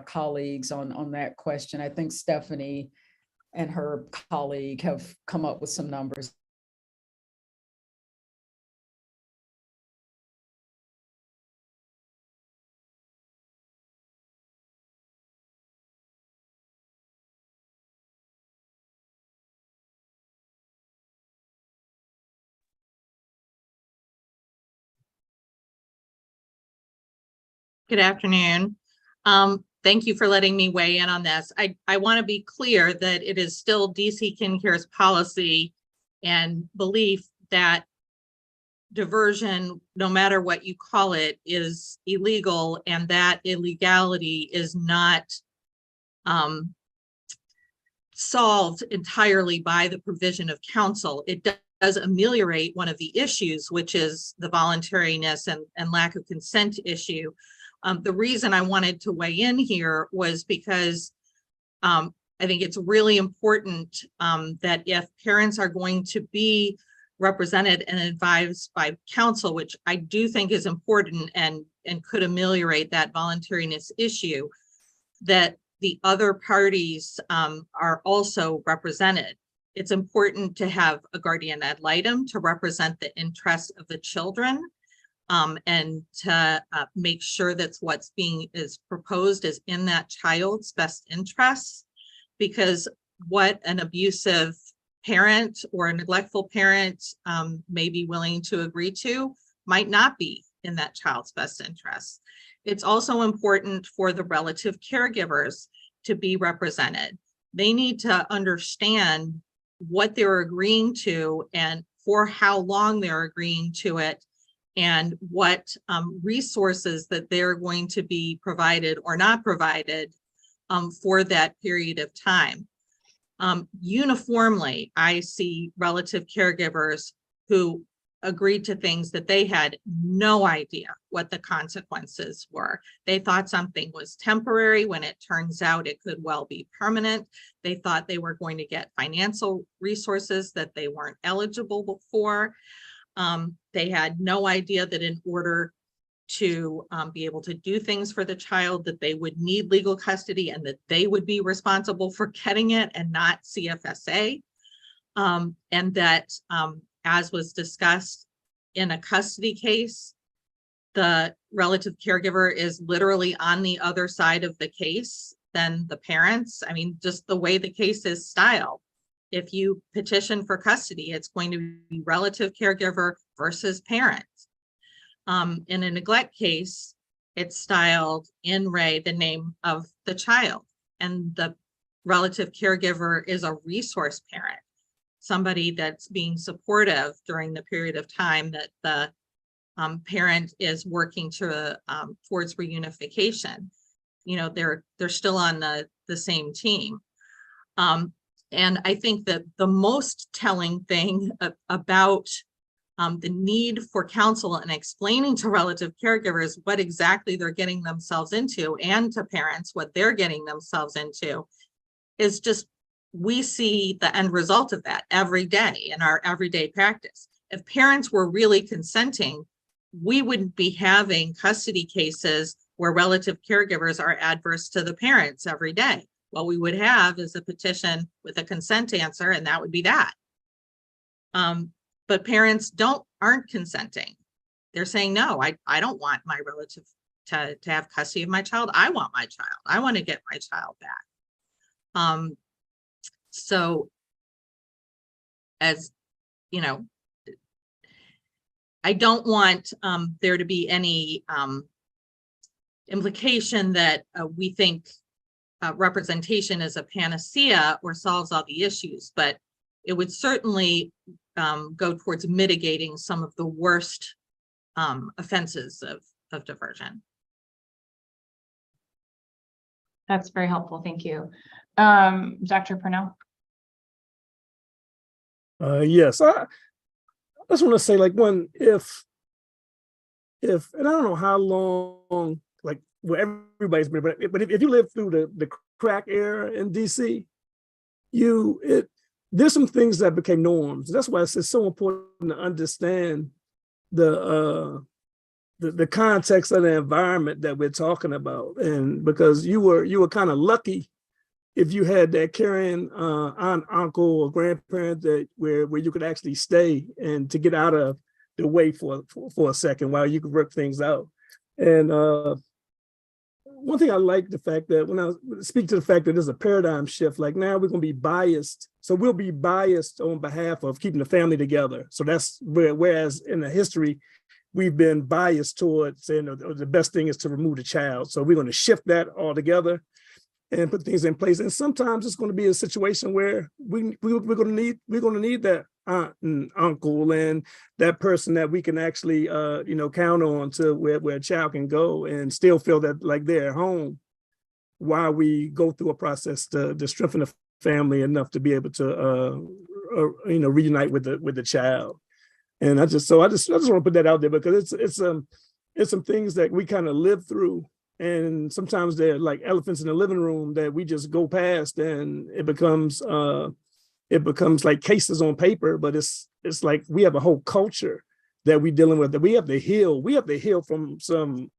colleagues on that question. I think Stephanie and her colleague have come up with some numbers. Good afternoon. Thank you for letting me weigh in on this. I want to be clear that it is still DC KinCare's policy and belief that diversion, no matter what you call it, is illegal, and that illegality is not solved entirely by the provision of counsel. It does ameliorate one of the issues, which is the voluntariness and lack of consent issue. The reason I wanted to weigh in here was because I think it's really important that if parents are going to be represented and advised by counsel, which I do think is important and could ameliorate that voluntariness issue, that the other parties are also represented. It's important to have a guardian ad litem to represent the interests of the children, and to make sure that what's being proposed is in that child's best interests, because what an abusive parent or a neglectful parent may be willing to agree to might not be in that child's best interests. It's also important for the relative caregivers to be represented. They need to understand what they're agreeing to and for how long they're agreeing to it, and what resources that they're going to be provided or not provided for that period of time. Uniformly, I see relative caregivers who agreed to things that they had no idea what the consequences were. They thought something was temporary when it turns out it could well be permanent. They thought they were going to get financial resources that they weren't eligible for. They had no idea that in order to be able to do things for the child, that they would need legal custody and that they would be responsible for getting it and not CFSA. And that, as was discussed in a custody case, the relative caregiver is literally on the other side of the case than the parents. I mean, just the way the case is styled. If you petition for custody, it's going to be relative caregiver versus parent. In a neglect case, it's styled in re the name of the child, and the relative caregiver is a resource parent, somebody that's being supportive during the period of time that the parent is working to towards reunification. You know, they're still on the same team. And I think that the most telling thing about the need for counsel and explaining to relative caregivers what exactly they're getting themselves into, and to parents what they're getting themselves into, is just, we see the end result of that every day in our everyday practice. If parents were really consenting, we wouldn't be having custody cases where relative caregivers are adverse to the parents every day. What we would have is a petition with a consent answer, and that would be that. But parents aren't consenting. They're saying, no, I don't want my relative to have custody of my child. I want my child. I want to get my child back. So, as you know, I don't want there to be any implication that we think representation is a panacea or solves all the issues, but it would certainly go towards mitigating some of the worst offenses of diversion. That's very helpful. Thank you. Dr. Purnell? Yes, I just want to say, like, if and I don't know how long, like, well, everybody's been, but if you live through the crack era in DC, there's some things that became norms. That's why it's so important to understand the context of the environment that we're talking about, and because you were kind of lucky if you had that caring aunt, uncle, or grandparent that where you could actually stay and to get out of the way for a second while you could work things out. And one thing I like the fact that when I speak to the fact that there's a paradigm shift, like now we're going to be biased. So we'll be biased on behalf of keeping the family together. So that's whereas in the history, we've been biased towards saying the best thing is to remove the child. So we're going to shift that altogether and put things in place. And sometimes it's going to be a situation where we're going to need that aunt and uncle and that person that we can actually count on to where a child can go and still feel that like they're at home while we go through a process to strengthen the family enough to be able to reunite with the child. And I just want to put that out there because it's some things that we kind of live through. And sometimes they're like elephants in the living room that we just go past, and it becomes like cases on paper. But it's like we have a whole culture that we're dealing with that we have to heal. We have to heal from some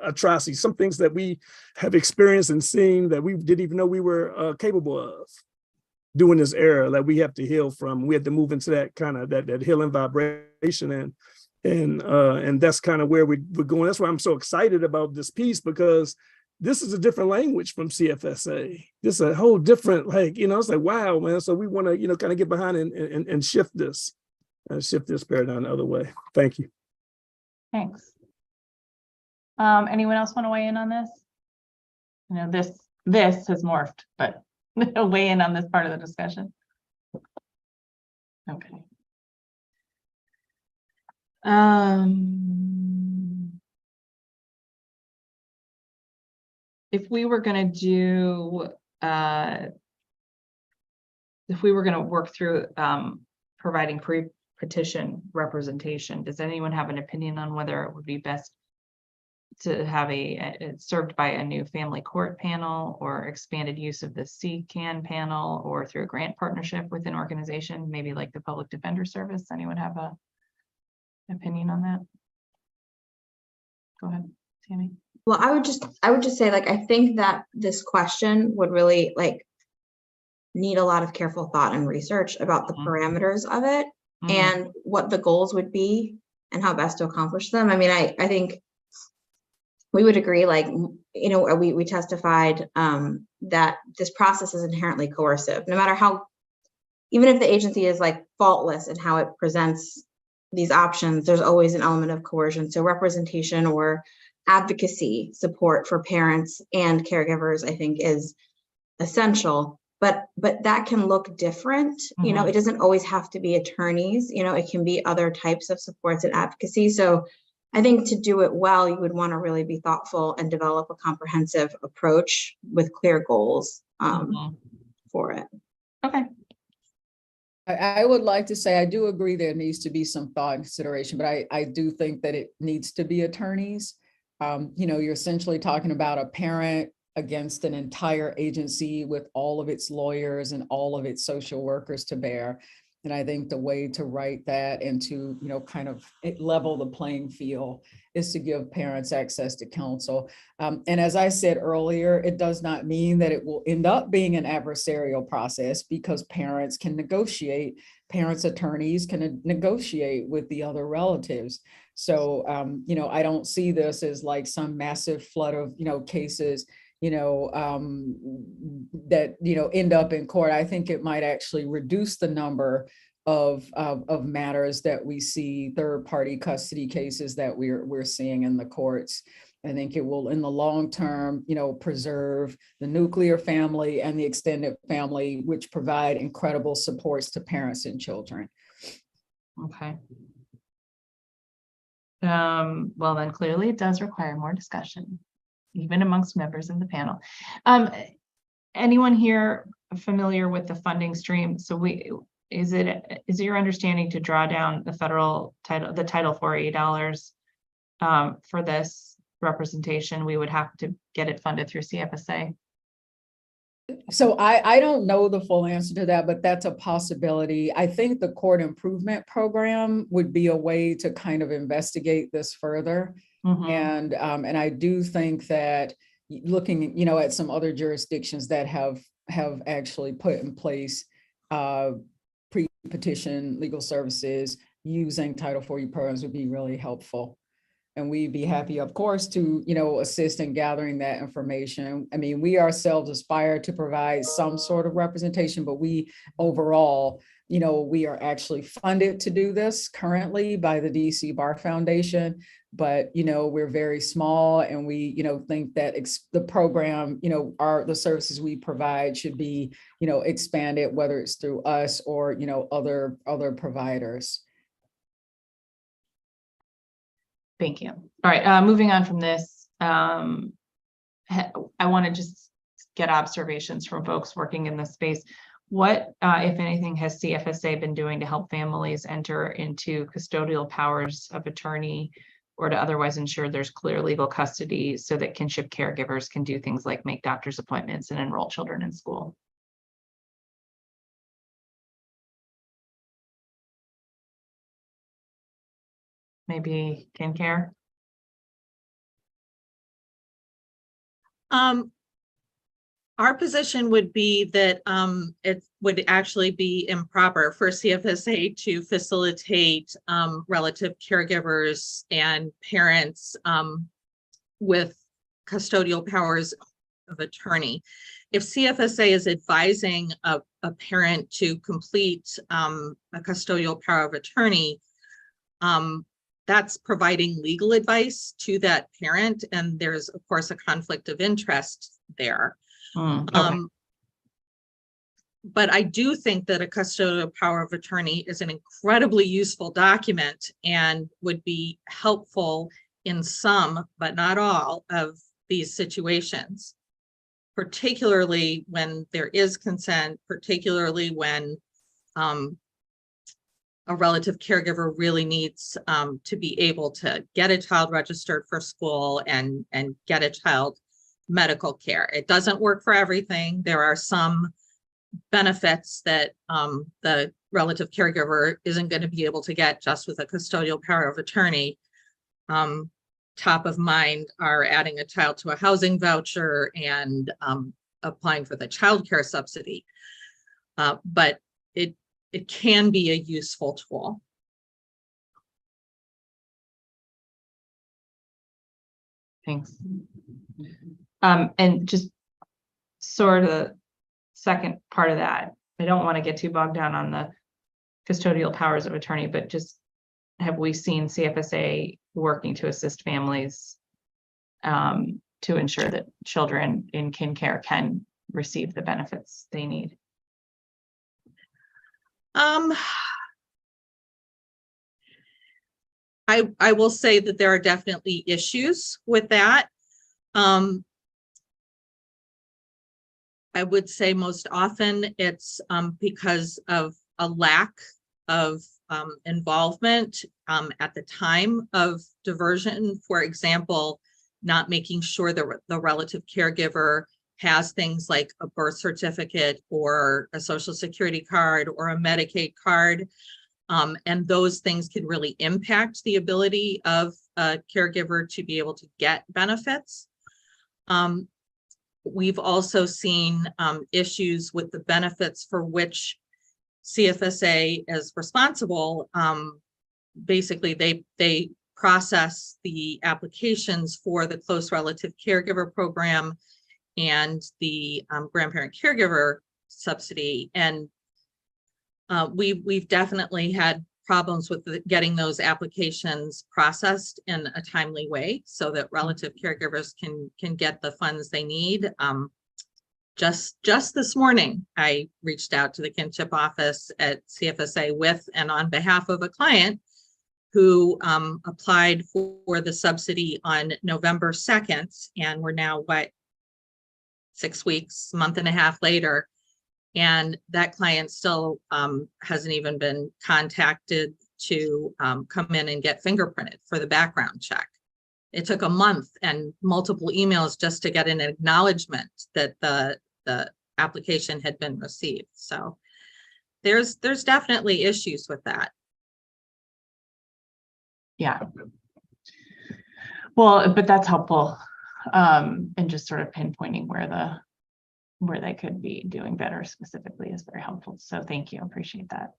atrocities, some things that we have experienced and seen that we didn't even know we were capable of during this era that we have to heal from. We have to move into that kind of that healing vibration, and that's kind of where we're going. That's why I'm so excited about this piece, because this is a different language from CFSA. This is a whole different, it's like, wow, man. So we want to, kind of get behind and shift this paradigm the other way. Thank you. Thanks. Anyone else want to weigh in on this? This has morphed, but weigh in on this part of the discussion. Okay. If we were going to work through providing pre-petition representation, does anyone have an opinion on whether it would be best to have served by a new family court panel or expanded use of the CCAN panel or through a grant partnership with an organization, maybe like the Public Defender Service? Anyone have a opinion on that? Go ahead, Tammy. Well, I would just say, I think that this question would really need a lot of careful thought and research about the parameters of it and what the goals would be and how best to accomplish them. I mean, I think we would agree, we testified that this process is inherently coercive, no matter how, even if the agency is faultless in how it presents these options, there's always an element of coercion. So representation or advocacy support for parents and caregivers, I think, is essential, but that can look different. It doesn't always have to be attorneys, it can be other types of supports and advocacy. So I think to do it well, you would want to really be thoughtful and develop a comprehensive approach with clear goals for it. Okay. I would like to say, I do agree there needs to be some thought and consideration, but I do think that it needs to be attorneys. You're essentially talking about a parent against an entire agency with all of its lawyers and all of its social workers to bear. And I think the way to write that and to, kind of level the playing field is to give parents access to counsel. And as I said earlier, it does not mean that it will end up being an adversarial process, because parents can negotiate, parents' attorneys can negotiate with the other relatives. So, I don't see this as some massive flood of, cases that, end up in court. I think it might actually reduce the number of matters that we see, third-party custody cases that we're seeing in the courts. I think it will, in the long term, preserve the nuclear family and the extended family, which provide incredible supports to parents and children. Okay. Well, then clearly it does require more discussion, even amongst members of the panel. Anyone here familiar with the funding stream? So is it your understanding to draw down the federal title, the Title IV dollars for this representation? We would have to get it funded through CFSA. So I don't know the full answer to that, but that's a possibility. I think the court improvement program would be a way to kind of investigate this further. And I do think that looking, at some other jurisdictions that have actually put in place pre-petition legal services using Title IV programs would be really helpful. And we'd be happy, of course, to, assist in gathering that information. I mean, we ourselves aspire to provide some sort of representation, but we overall, we are actually funded to do this currently by the DC Bar Foundation. But, we're very small, and we, think that the program, the services we provide should be, expanded, whether it's through us or, other providers. Thank you. All right, moving on from this, I want to just get observations from folks working in this space. What, if anything, has CFSA been doing to help families enter into custodial powers of attorney or to otherwise ensure there's clear legal custody so that kinship caregivers can do things like make doctor's appointments and enroll children in school? Maybe Kin Care? Our position would be that it would actually be improper for CFSA to facilitate relative caregivers and parents with custodial powers of attorney. If CFSA is advising a parent to complete a custodial power of attorney, that's providing legal advice to that parent, and there's of course a conflict of interest there. Okay. But I do think that a custodial power of attorney is an incredibly useful document and would be helpful in some, but not all, of these situations, particularly when there is consent, particularly when a relative caregiver really needs to be able to get a child registered for school and get a child medical care. It doesn't work for everything. There are some benefits that the relative caregiver isn't going to be able to get just with a custodial power of attorney. Top of mind are adding a child to a housing voucher and applying for the child care subsidy. But it can be a useful tool. Thanks. And just sort of second part of that, I don't want to get too bogged down on the custodial powers of attorney, but just have we seen CFSA working to assist families to ensure that children in kin care can receive the benefits they need? I will say that there are definitely issues with that. I would say most often it's because of a lack of involvement at the time of diversion. For example, not making sure that the relative caregiver has things like a birth certificate or a Social Security card or a Medicaid card. And those things can really impact the ability of a caregiver to be able to get benefits. We've also seen issues with the benefits for which CFSA is responsible. Basically, they process the applications for the close relative caregiver program and the grandparent caregiver subsidy. And we've definitely had problems with getting those applications processed in a timely way so that relative caregivers can get the funds they need. Just this morning, I reached out to the kinship office at CFSA with and on behalf of a client who applied for the subsidy on November 2nd, and we're now 6 weeks, month and a half later. And that client still hasn't even been contacted to come in and get fingerprinted for the background check. It took a month and multiple emails just to get an acknowledgement that the application had been received. So there's definitely issues with that. Yeah. Well, but that's helpful. And just sort of pinpointing where they could be doing better specifically is very helpful. So thank you. Appreciate that.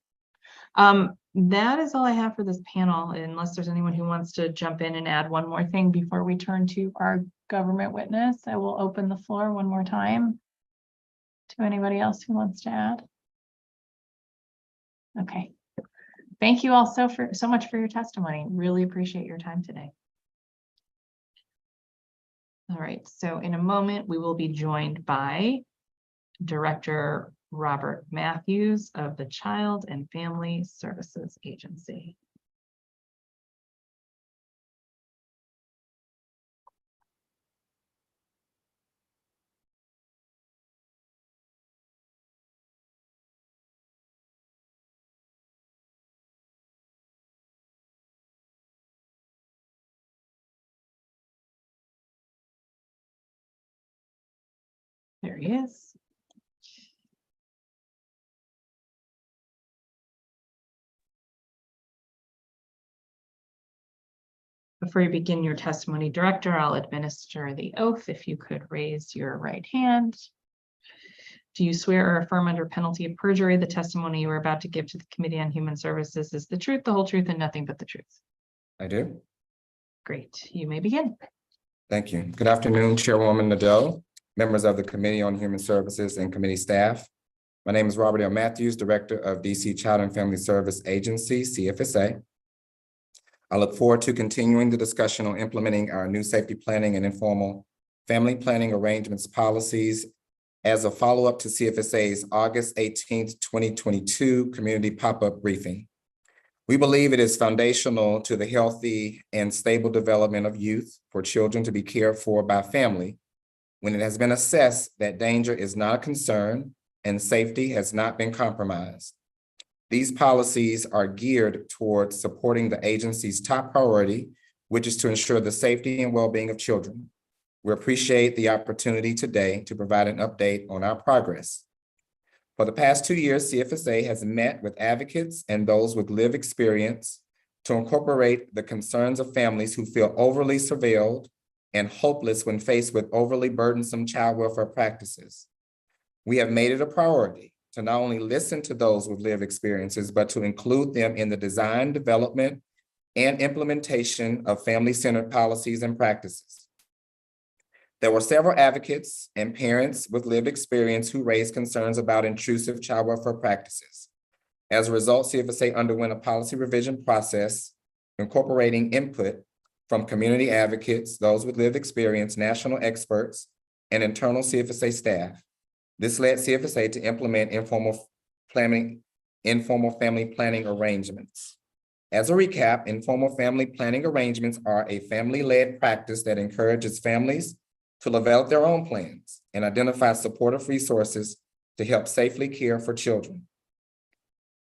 That is all I have for this panel, unless there's anyone who wants to jump in and add one more thing before we turn to our government witness. I will open the floor one more time to anybody else who wants to add. Okay. Thank you all so much for your testimony. Really appreciate your time today. All right, so in a moment, we will be joined by Director Robert Matthews of the Child and Family Services Agency. There he is. Before you begin your testimony, Director, I'll administer the oath. If you could raise your right hand. Do you swear or affirm under penalty of perjury the testimony you are about to give to the Committee on Human Services is the truth, the whole truth, and nothing but the truth? I do. Great. You may begin. Thank you. Good afternoon, Chairwoman Nadeau, members of the Committee on Human Services and committee staff. My name is Robert L. Matthews, Director of DC Child and Family Service Agency, CFSA. I look forward to continuing the discussion on implementing our new safety planning and informal family planning arrangements policies as a follow-up to CFSA's August 18th, 2022 community pop-up briefing. We believe it is foundational to the healthy and stable development of youth for children to be cared for by family when it has been assessed that danger is not a concern and safety has not been compromised. These policies are geared towards supporting the agency's top priority, which is to ensure the safety and well-being of children. We appreciate the opportunity today to provide an update on our progress. For the past 2 years, CFSA has met with advocates and those with lived experience to incorporate the concerns of families who feel overly surveilled and hopeless when faced with overly burdensome child welfare practices. We have made it a priority to not only listen to those with lived experiences, but to include them in the design, development, and implementation of family-centered policies and practices. There were several advocates and parents with lived experience who raised concerns about intrusive child welfare practices. As a result, CFSA underwent a policy revision process incorporating input from community advocates, those with lived experience, national experts, and internal CFSA staff. This led CFSA to implement informal family planning arrangements. As a recap, informal family planning arrangements are a family-led practice that encourages families to develop their own plans and identify supportive resources to help safely care for children.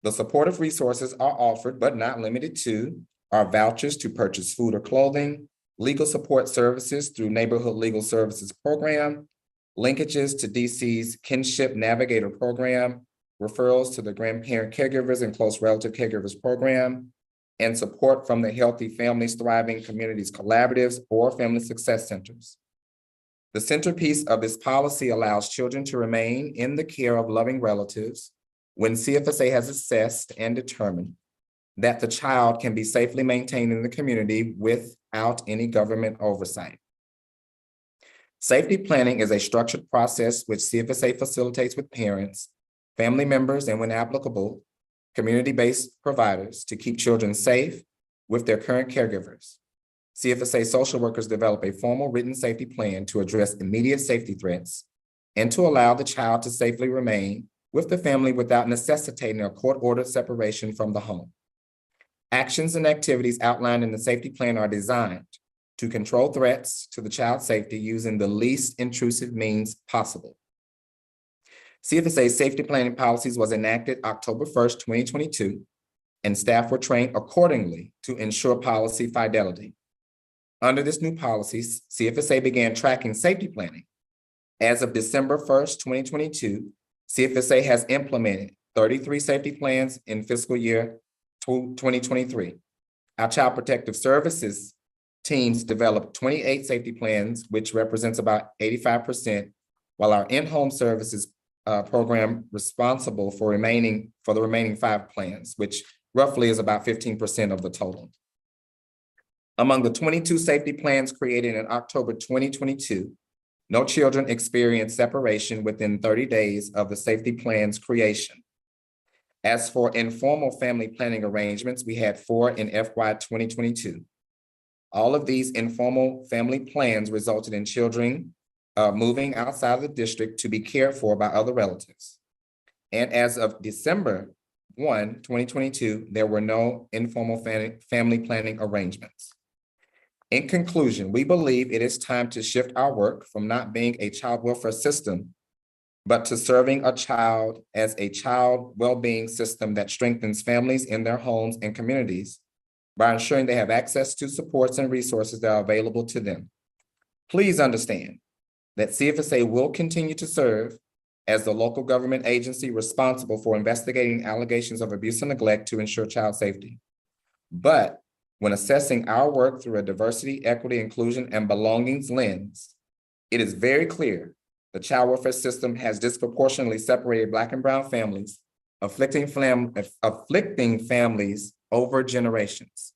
The supportive resources are offered, but not limited to, are vouchers to purchase food or clothing, legal support services through Neighborhood Legal Services Program, linkages to DC's Kinship Navigator Program, referrals to the Grandparent Caregivers and Close Relative Caregivers Program, and support from the Healthy Families Thriving Communities Collaboratives or Family Success Centers. The centerpiece of this policy allows children to remain in the care of loving relatives when CFSA has assessed and determined that the child can be safely maintained in the community without any government oversight. Safety planning is a structured process which CFSA facilitates with parents, family members, and when applicable, community-based providers to keep children safe with their current caregivers. CFSA social workers develop a formal written safety plan to address immediate safety threats and to allow the child to safely remain with the family without necessitating a court-ordered separation from the home. Actions and activities outlined in the safety plan are designed to control threats to the child's safety using the least intrusive means possible. CFSA's safety planning policies was enacted October 1st, 2022, and staff were trained accordingly to ensure policy fidelity. Under this new policy, CFSA began tracking safety planning. As of December 1st, 2022, CFSA has implemented 33 safety plans in fiscal year 2023. Our Child Protective Services teams developed 28 safety plans, which represents about 85%, while our in-home services program responsible for the remaining 5 plans, which roughly is about 15% of the total. Among the 22 safety plans created in October 2022, no children experienced separation within 30 days of the safety plan's creation. As for informal family planning arrangements, we had 4 in FY 2022. All of these informal family plans resulted in children moving outside of the district to be cared for by other relatives. And as of December 1, 2022, there were no informal family planning arrangements. In conclusion, we believe it is time to shift our work from not being a child welfare system, but to serving a child as a child well-being system that strengthens families in their homes and communities by ensuring they have access to supports and resources that are available to them. Please understand that CFSA will continue to serve as the local government agency responsible for investigating allegations of abuse and neglect to ensure child safety. But when assessing our work through a diversity, equity, inclusion, and belongings lens, it is very clear the child welfare system has disproportionately separated Black and brown families, afflicting families over generations.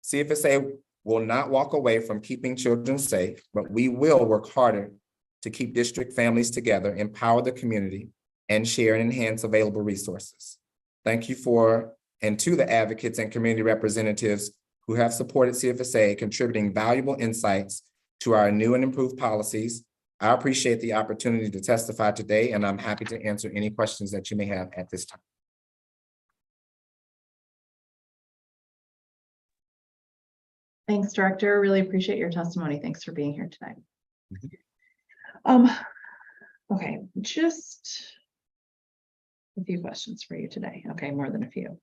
CFSA will not walk away from keeping children safe, but we will work harder to keep district families together, empower the community, and share and enhance available resources. Thank you to the advocates and community representatives who have supported CFSA, contributing valuable insights to our new and improved policies. I appreciate the opportunity to testify today, and I'm happy to answer any questions that you may have at this time. Thanks, Director. Really appreciate your testimony. Thanks for being here tonight. Okay, just a few questions for you today. Okay, more than a few.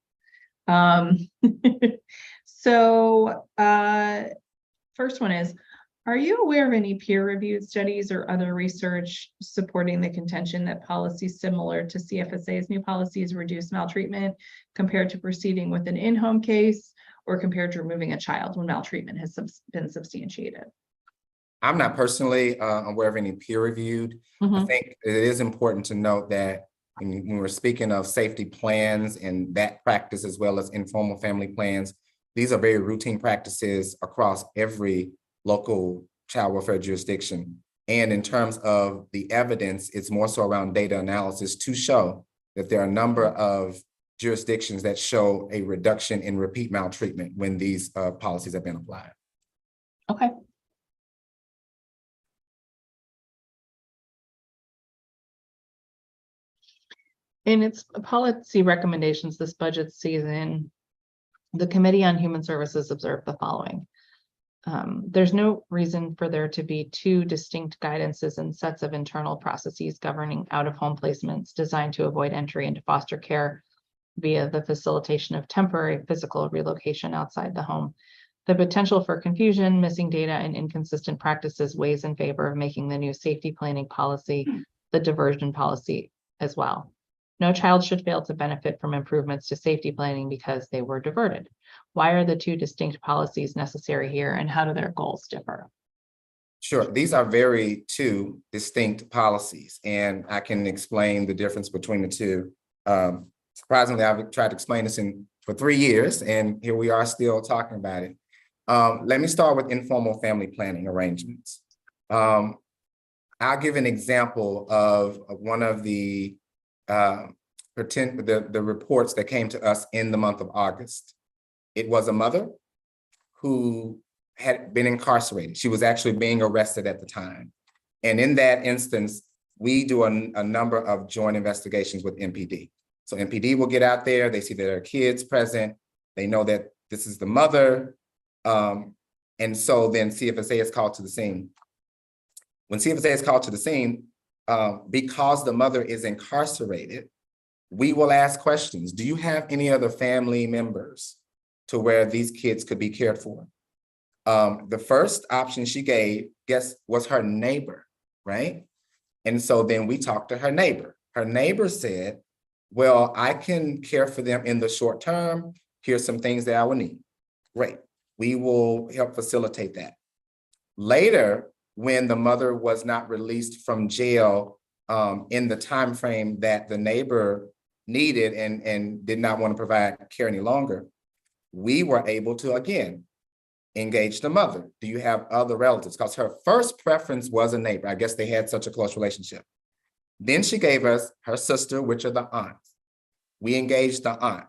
First one is, are you aware of any peer-reviewed studies or other research supporting the contention that policies similar to CFSA's new policies reduce maltreatment compared to proceeding with an in-home case or compared to removing a child when maltreatment has been substantiated? I'm not personally aware of any peer-reviewed. I think it is important to note that when we're speaking of safety plans and that practice, as well as informal family plans, these are very routine practices across every local child welfare jurisdiction. And in terms of the evidence, it's more so around data analysis to show that there are a number of jurisdictions that show a reduction in repeat maltreatment when these policies have been applied. Okay. In its policy recommendations this budget season, the Committee on Human Services observed the following. There's no reason for there to be 2 distinct guidances and sets of internal processes governing out-of-home placements designed to avoid entry into foster care via the facilitation of temporary physical relocation outside the home. The potential for confusion, missing data, and inconsistent practices weighs in favor of making the new safety planning policy the diversion policy as well. No child should fail to benefit from improvements to safety planning because they were diverted. Why are the 2 distinct policies necessary here, and how do their goals differ? Sure, these are 2 distinct policies, and I can explain the difference between the 2. Surprisingly, I've tried to explain this for 3 years, and here we are still talking about it. Let me start with informal family planning arrangements. I'll give an example of one of the reports that came to us in the month of August. It was a mother who had been incarcerated. She was actually being arrested at the time. And in that instance, we do a number of joint investigations with MPD. So MPD will get out there, they see that there are kids present, they know that this is the mother, and so then CFSA is called to the scene. When CFSA is called to the scene, because the mother is incarcerated, we will ask questions. Do you have any other family members to where these kids could be cared for? The first option she gave, was her neighbor, right? And so then we talked to her neighbor. Her neighbor said, well, I can care for them in the short term. Here's some things that I will need. Great, we will help facilitate that. Later, when the mother was not released from jail in the time frame that the neighbor needed and did not want to provide care any longer, we were able to, again, engage the mother. Do you have other relatives? Because her first preference was a neighbor. I guess they had such a close relationship. Then she gave us her sister, which are the aunts. We engaged the aunt.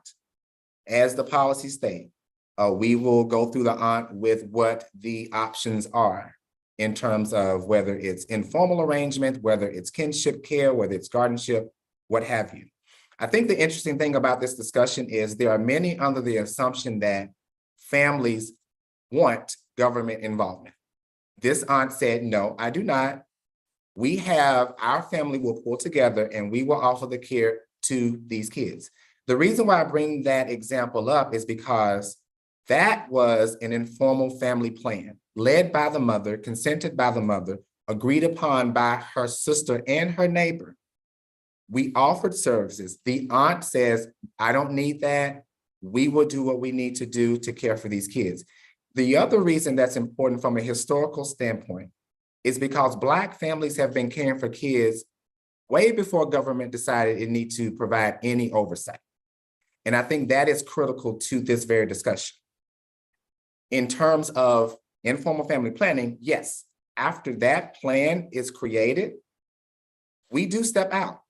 As the policy state, we will go through the aunt with what the options are in terms of whether it's informal arrangement, whether it's kinship care, whether it's guardianship, what have you. I think the interesting thing about this discussion is there are many under the assumption that families want government involvement. This aunt said, no, I do not. We have, our family will pull together and we will offer the care to these kids. The reason why I bring that example up is because that was an informal family plan led by the mother, consented by the mother, agreed upon by her sister and her neighbor. We offered services. The aunt says, I don't need that. We will do what we need to do to care for these kids. The other reason that's important from a historical standpoint is because Black families have been caring for kids way before government decided it needs to provide any oversight. And I think that is critical to this very discussion. In terms of informal family planning, yes, after that plan is created, we do step out.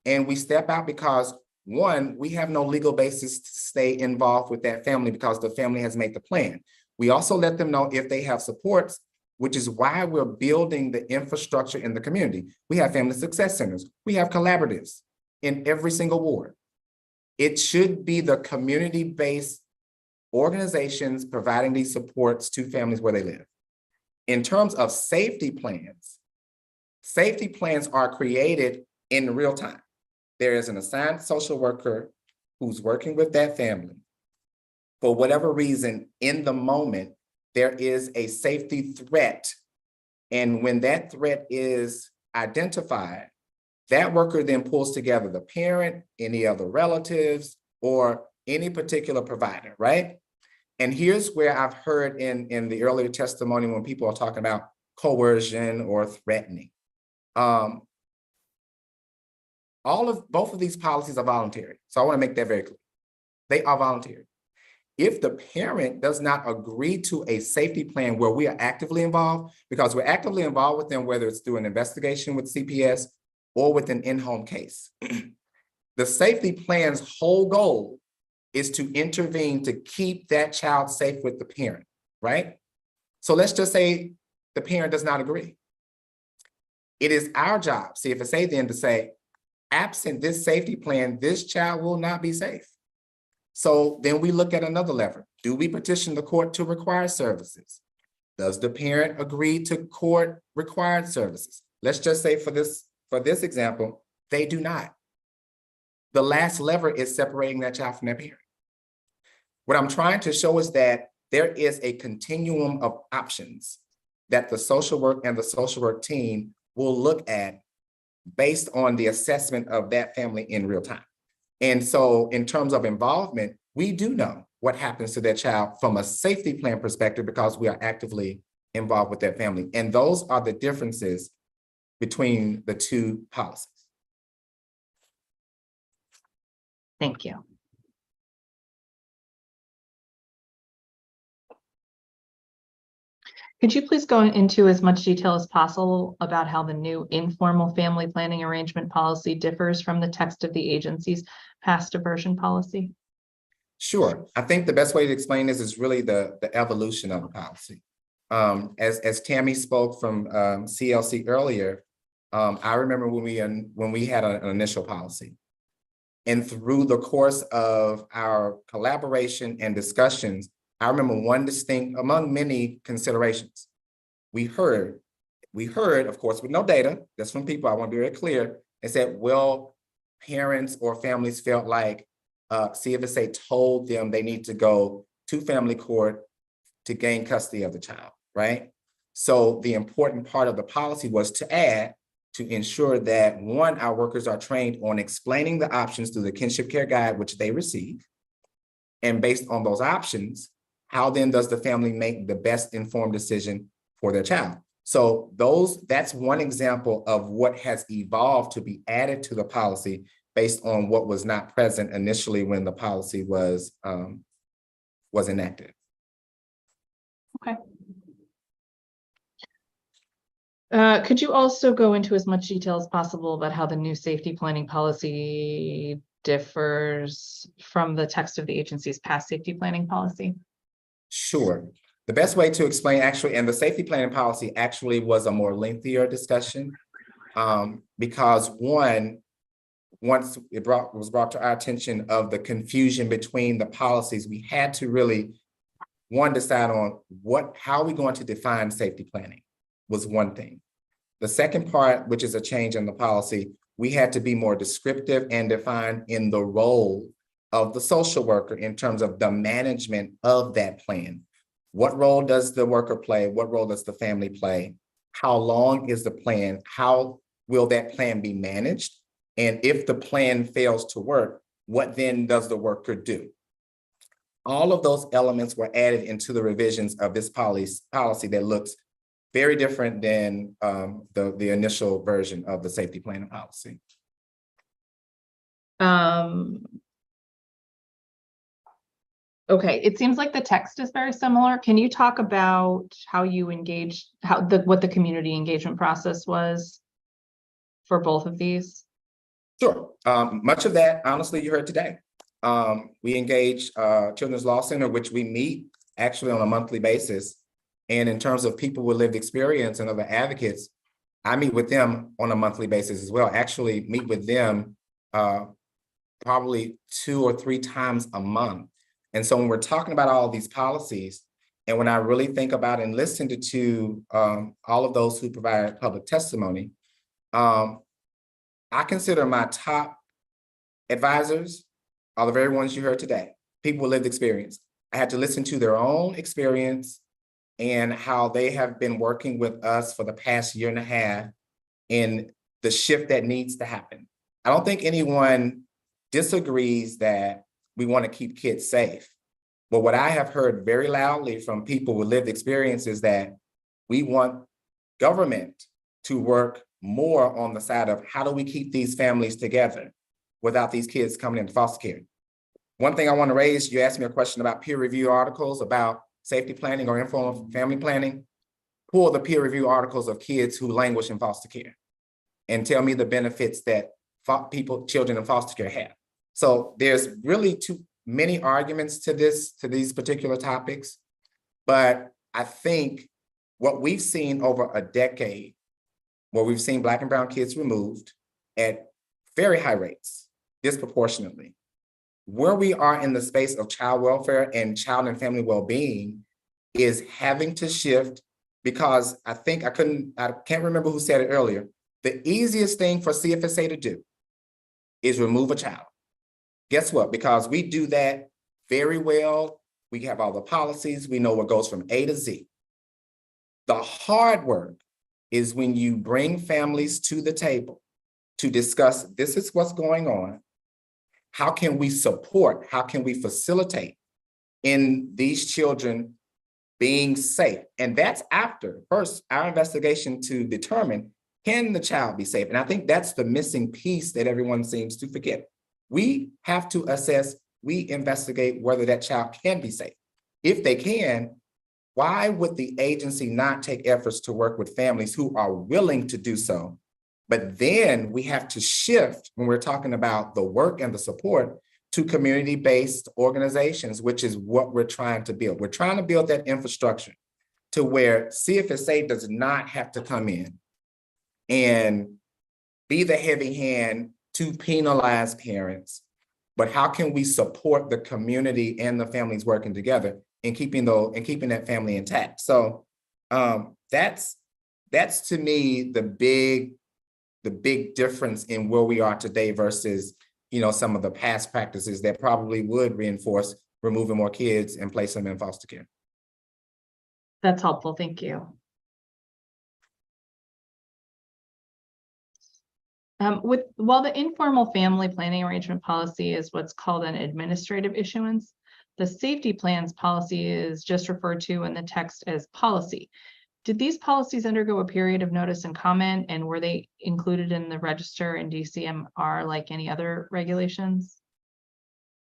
And we step out because, one, we have no legal basis to stay involved with that family because the family has made the plan. We also let them know if they have supports, which is why we're building the infrastructure in the community. We have family success centers. We have collaboratives in every single ward. It should be the community-based organizations providing these supports to families where they live. In terms of safety plans are created in real time. There is an assigned social worker who's working with that family. For whatever reason, in the moment, there is a safety threat. And when that threat is identified, that worker then pulls together the parent, any other relatives, or any particular provider, right? And here's where I've heard in the earlier testimony when people are talking about coercion or threatening. Both of these policies are voluntary. So I want to make that very clear. They are voluntary. If the parent does not agree to a safety plan where we are actively involved, because we're actively involved with them, whether it's through an investigation with CPS or with an in-home case, the safety plan's whole goal is to intervene to keep that child safe with the parent, right? So let's just say the parent does not agree. It is our job, CFSA then, to say, absent this safety plan, this child will not be safe. So then we look at another lever. Do we petition the court to require services? Does the parent agree to court required services? Let's just say for this example, they do not. The last lever is separating that child from their parent. What I'm trying to show is that there is a continuum of options that the social work and the social work team will look at based on the assessment of that family in real time. And so in terms of involvement, we do know what happens to that child from a safety plan perspective because we are actively involved with that family. And those are the differences between the two policies. Thank you. Could you please go into as much detail as possible about how the new informal family planning arrangement policy differs from the text of the agency's past diversion policy? Sure. I think the best way to explain this is really the evolution of the policy. As Tammy spoke from CLC earlier, I remember when we had an initial policy. And through the course of our collaboration and discussions, I remember one distinct among many considerations. We heard, of course, with no data, that's from people, I want to be very clear, and said, well, parents or families felt like CFSA told them they need to go to family court to gain custody of the child, right? So the important part of the policy was to add to ensure that, one, our workers are trained on explaining the options through the kinship care guide, which they receive. And based on those options, how then does the family make the best informed decision for their child? So that's one example of what has evolved to be added to the policy based on what was not present initially when the policy was enacted. Okay. Could you also go into as much detail as possible about how the new safety planning policy differs from the text of the agency's past safety planning policy? Sure. The best way to explain actually, and the safety planning policy actually was a more lengthier discussion because once it was brought to our attention of the confusion between the policies, we had to really, decide on how are we going to define safety planning was one thing. The second part, which is a change in the policy, we had to be more descriptive and define in the role of the social worker in terms of the management of that plan. What role does the worker play? What role does the family play? How long is the plan? How will that plan be managed? And if the plan fails to work, what then does the worker do? All of those elements were added into the revisions of this policy that looks very different than the initial version of the safety planning policy. Okay, it seems like the text is very similar. Can you talk about how you engaged, what the community engagement process was for both of these? Sure. Much of that, honestly, you heard today. We engage Children's Law Center, which we meet actually on a monthly basis. And in terms of people with lived experience and other advocates, I meet with them on a monthly basis as well. Actually meet with them probably 2 or 3 times a month. And so when we're talking about all of these policies, and when I really think about and listen to all of those who provide public testimony, I consider my top advisors are the very ones you heard today, people with lived experience. I had to listen to their own experience and how they have been working with us for the past 1.5 years in the shift that needs to happen. I don't think anyone disagrees that we want to keep kids safe. But what I have heard very loudly from people with lived experience is that we want government to work more on the side of how do we keep these families together without these kids coming into foster care. One thing I want to raise, you asked me a question about peer review articles about safety planning or informal family planning. Pull the peer review articles of kids who languish in foster care and tell me the benefits that children in foster care have. So there's really too many arguments to these particular topics, but I think what we've seen over a decade, where we've seen Black and brown kids removed at very high rates, disproportionately, where we are in the space of child welfare and child and family well-being is having to shift, because I can't remember who said it earlier, the easiest thing for CFSA to do is remove a child. Guess what? Because we do that very well. We have all the policies. We know what goes from A to Z. The hard work is when you bring families to the table to discuss, this is what's going on. How can we support? How can we facilitate in these children being safe? And that's after first our investigation to determine, can the child be safe? And I think that's the missing piece that everyone seems to forget. We have to assess, we investigate whether that child can be safe. If they can, why would the agency not take efforts to work with families who are willing to do so? But then we have to shift when we're talking about the work and the support to community-based organizations, which is what we're trying to build. We're trying to build that infrastructure to where CFSA does not have to come in and be the heavy hand to penalize parents, but how can we support the community and the families working together and keeping that family intact? So that's to me the big difference in where we are today versus some of the past practices that probably would reinforce removing more kids and place them in foster care. That's helpful. Thank you. While the informal family planning arrangement policy is what's called an administrative issuance, the safety plans policy is just referred to in the text as policy. Did these policies undergo a period of notice and comment, and were they included in the register and DCMR like any other regulations?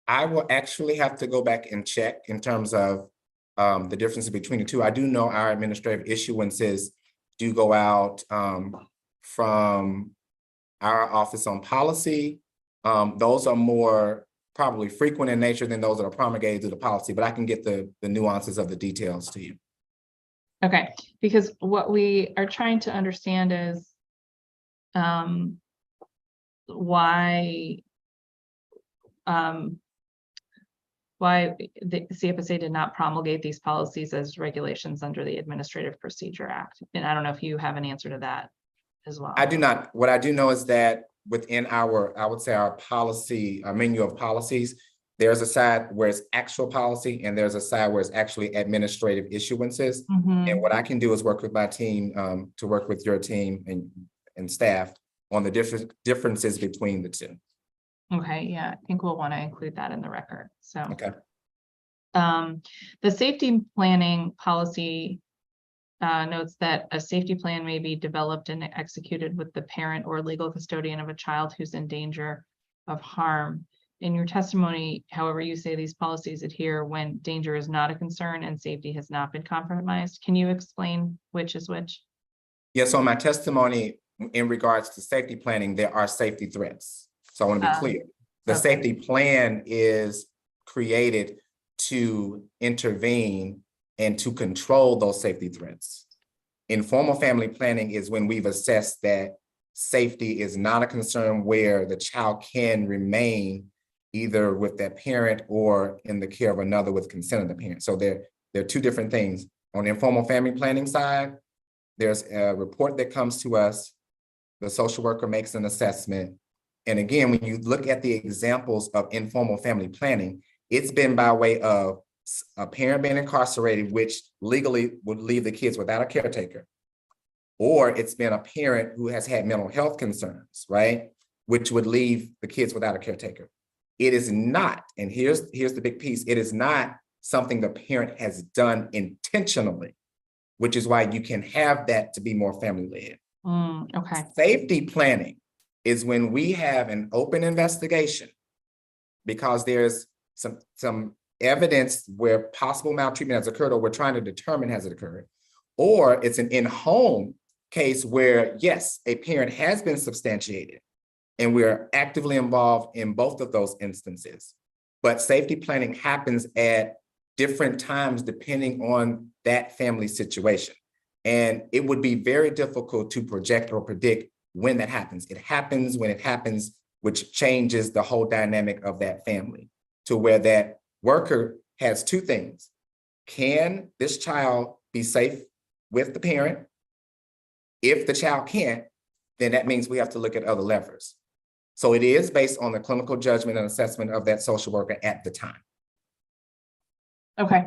I will actually have to go back and check in terms of the differences between the two. I do know our administrative issuances do go out from our office on policy. Those are more probably frequent in nature than those that are promulgated through the policy, but I can get the nuances of the details to you. Okay, because what we are trying to understand is why the CFSA did not promulgate these policies as regulations under the Administrative Procedure Act. And I don't know if you have an answer to that as well. I do not. What I do know is that within our, I would say our policy, our menu of policies, there's a side where it's actual policy and there's a side where it's actually administrative issuances. And what I can do is work with my team to work with your team and staff on the differences between the two. Okay, yeah, I think we'll want to include that in the record. So, Okay. The safety planning policy notes that a safety plan may be developed and executed with the parent or legal custodian of a child who's in danger of harm. In your testimony, however, you say these policies adhere when danger is not a concern and safety has not been compromised. Can you explain which is which? Yeah, so in my testimony in regards to safety planning, there are safety threats. So I want to be clear. The safety plan is created to intervene and to control those safety threats. Informal family planning is when we've assessed that safety is not a concern where the child can remain either with their parent or in the care of another with consent of the parent. So there are two different things. On the informal family planning side, there's a report that comes to us. The social worker makes an assessment. And again, when you look at the examples of informal family planning, it's been by way of a parent being incarcerated, which legally would leave the kids without a caretaker. Or it's been a parent who has had mental health concerns, right? Which would leave the kids without a caretaker. It is not, and here's the big piece, it is not something the parent has done intentionally, which is why you can have that to be more family-led. Okay. Safety planning is when we have an open investigation because there's some evidence where possible maltreatment has occurred or we're trying to determine has it occurred, or it's an in-home case where, yes, a parent has been substantiated and we're actively involved in both of those instances. But safety planning happens at different times depending on that family situation. And it would be very difficult to project or predict when that happens. It happens when it happens, which changes the whole dynamic of that family to where that worker has two things. Can this child be safe with the parent? If the child can't, then that means we have to look at other levers. So it is based on the clinical judgment and assessment of that social worker at the time. Okay.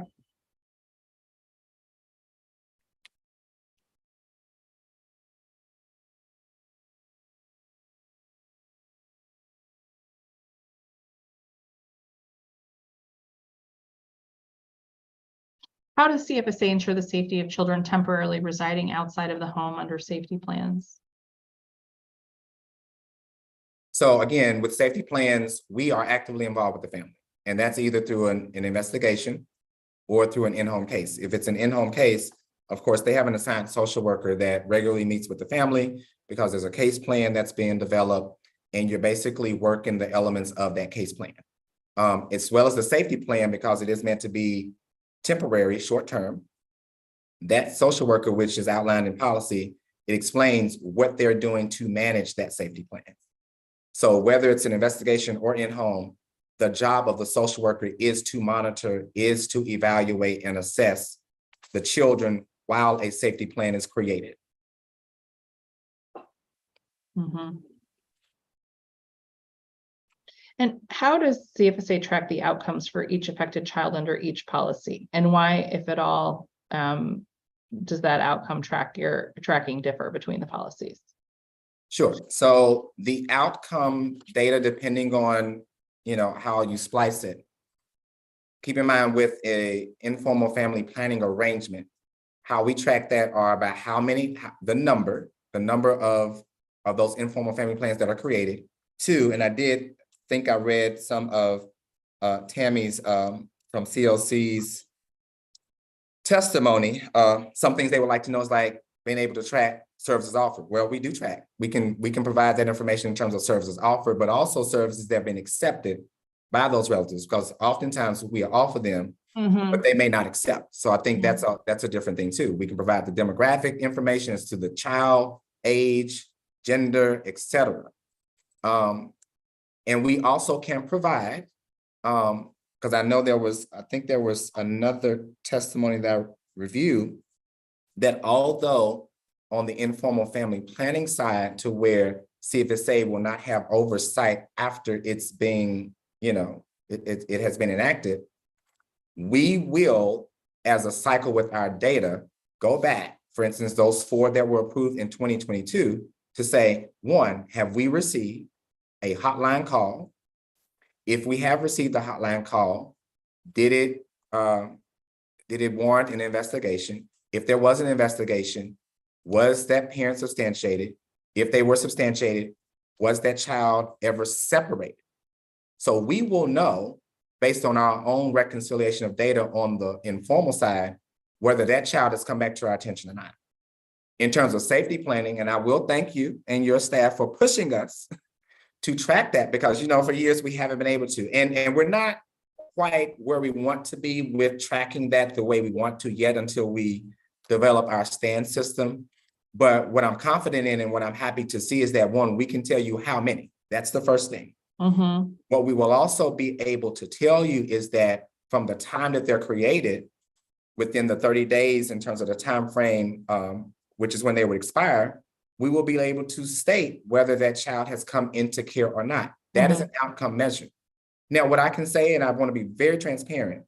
How does CFSA ensure the safety of children temporarily residing outside of the home under safety plans? So again, with safety plans, we are actively involved with the family, and that's either through an investigation or through an in-home case. If it's an in-home case, of course, they have an assigned social worker that regularly meets with the family because there's a case plan that's being developed, and you're basically working the elements of that case plan, as well as the safety plan, because it is meant to be temporary, short-term. That social worker, which is outlined in policy, it explains what they're doing to manage that safety plan. So whether it's an investigation or in-home, the job of the social worker is to monitor, is to evaluate and assess the children while a safety plan is created. And how does CFSA track the outcomes for each affected child under each policy? And why, if at all, does that outcome tracking differ between the policies? Sure. So the outcome data, depending on, how you splice it, keep in mind with a informal family planning arrangement, how we track that are about the number of those informal family plans that are created. Two, and I did think I read some of Tammy's from CLC's testimony. Some things they would like to know is like being able to track services offered. Well, we do track. We can provide that information in terms of services offered, but also services that have been accepted by those relatives, because oftentimes we offer them, but they may not accept. So I think that's a different thing too. We can provide the demographic information as to the child, age, gender, etc. And we also can provide, because I know I think there was another testimony that I reviewed that although on the informal family planning side to where CFSA will not have oversight after it's being, it has been enacted, we will, as a cycle with our data, go back, for instance, those 4 that were approved in 2022 to say, 1, have we received a hotline call? If we have received a hotline call, did it warrant an investigation? If there was an investigation, was that parent substantiated? If they were substantiated, was that child ever separated? So we will know, based on our own reconciliation of data on the informal side, whether that child has come back to our attention or not. In terms of safety planning, and I will thank you and your staff for pushing us to track that, because for years we haven't been able to, and we're not quite where we want to be with tracking that the way we want to yet until we develop our stand system. But what I'm confident in and what I'm happy to see is that, 1, we can tell you how many. That's the first thing. What we will also be able to tell you is that from the time that they're created, within the 30 days in terms of the time frame, which is when they would expire, we will be able to state whether that child has come into care or not. That is an outcome measure. Now, what I can say, and I want to be very transparent,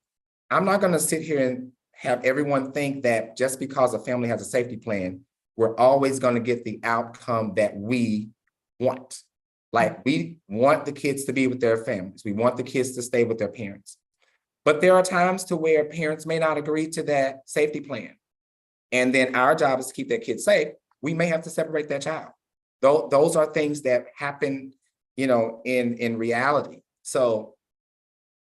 I'm not going to sit here and have everyone think that just because a family has a safety plan, we're always going to get the outcome that we want. Like, we want the kids to be with their families. We want the kids to stay with their parents. But there are times to where parents may not agree to that safety plan. And then our job is to keep that kid safe. We may have to separate that child. Those are things that happen, in reality. So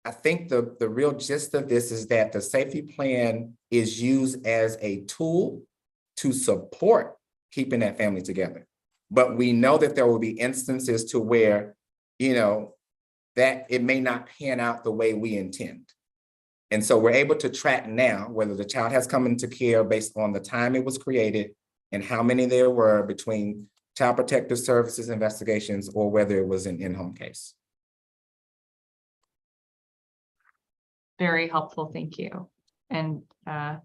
I think the real gist of this is that the safety plan is used as a tool to support keeping that family together. But we know that there will be instances to where, that it may not pan out the way we intend. And so we're able to track now whether the child has come into care based on the time it was created and how many there were between Child Protective Services investigations or whether it was an in-home case. Very helpful, thank you. And I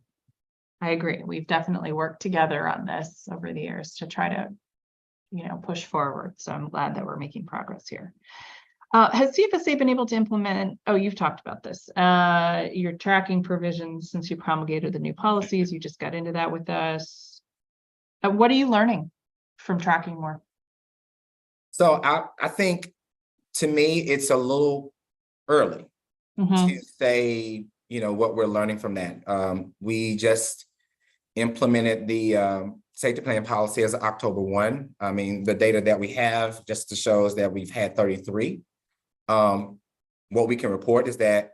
agree, we've definitely worked together on this over the years to try to, push forward. So I'm glad that we're making progress here. Has CFSA been able to implement, you've talked about this, your tracking provisions since you promulgated the new policies, you just got into that with us. What are you learning from tracking more? So I think, to me, it's a little early to say, what we're learning from that. We just implemented the safety plan policy as of October 1. I mean, the data that we have just to show is that we've had 33. What we can report is that,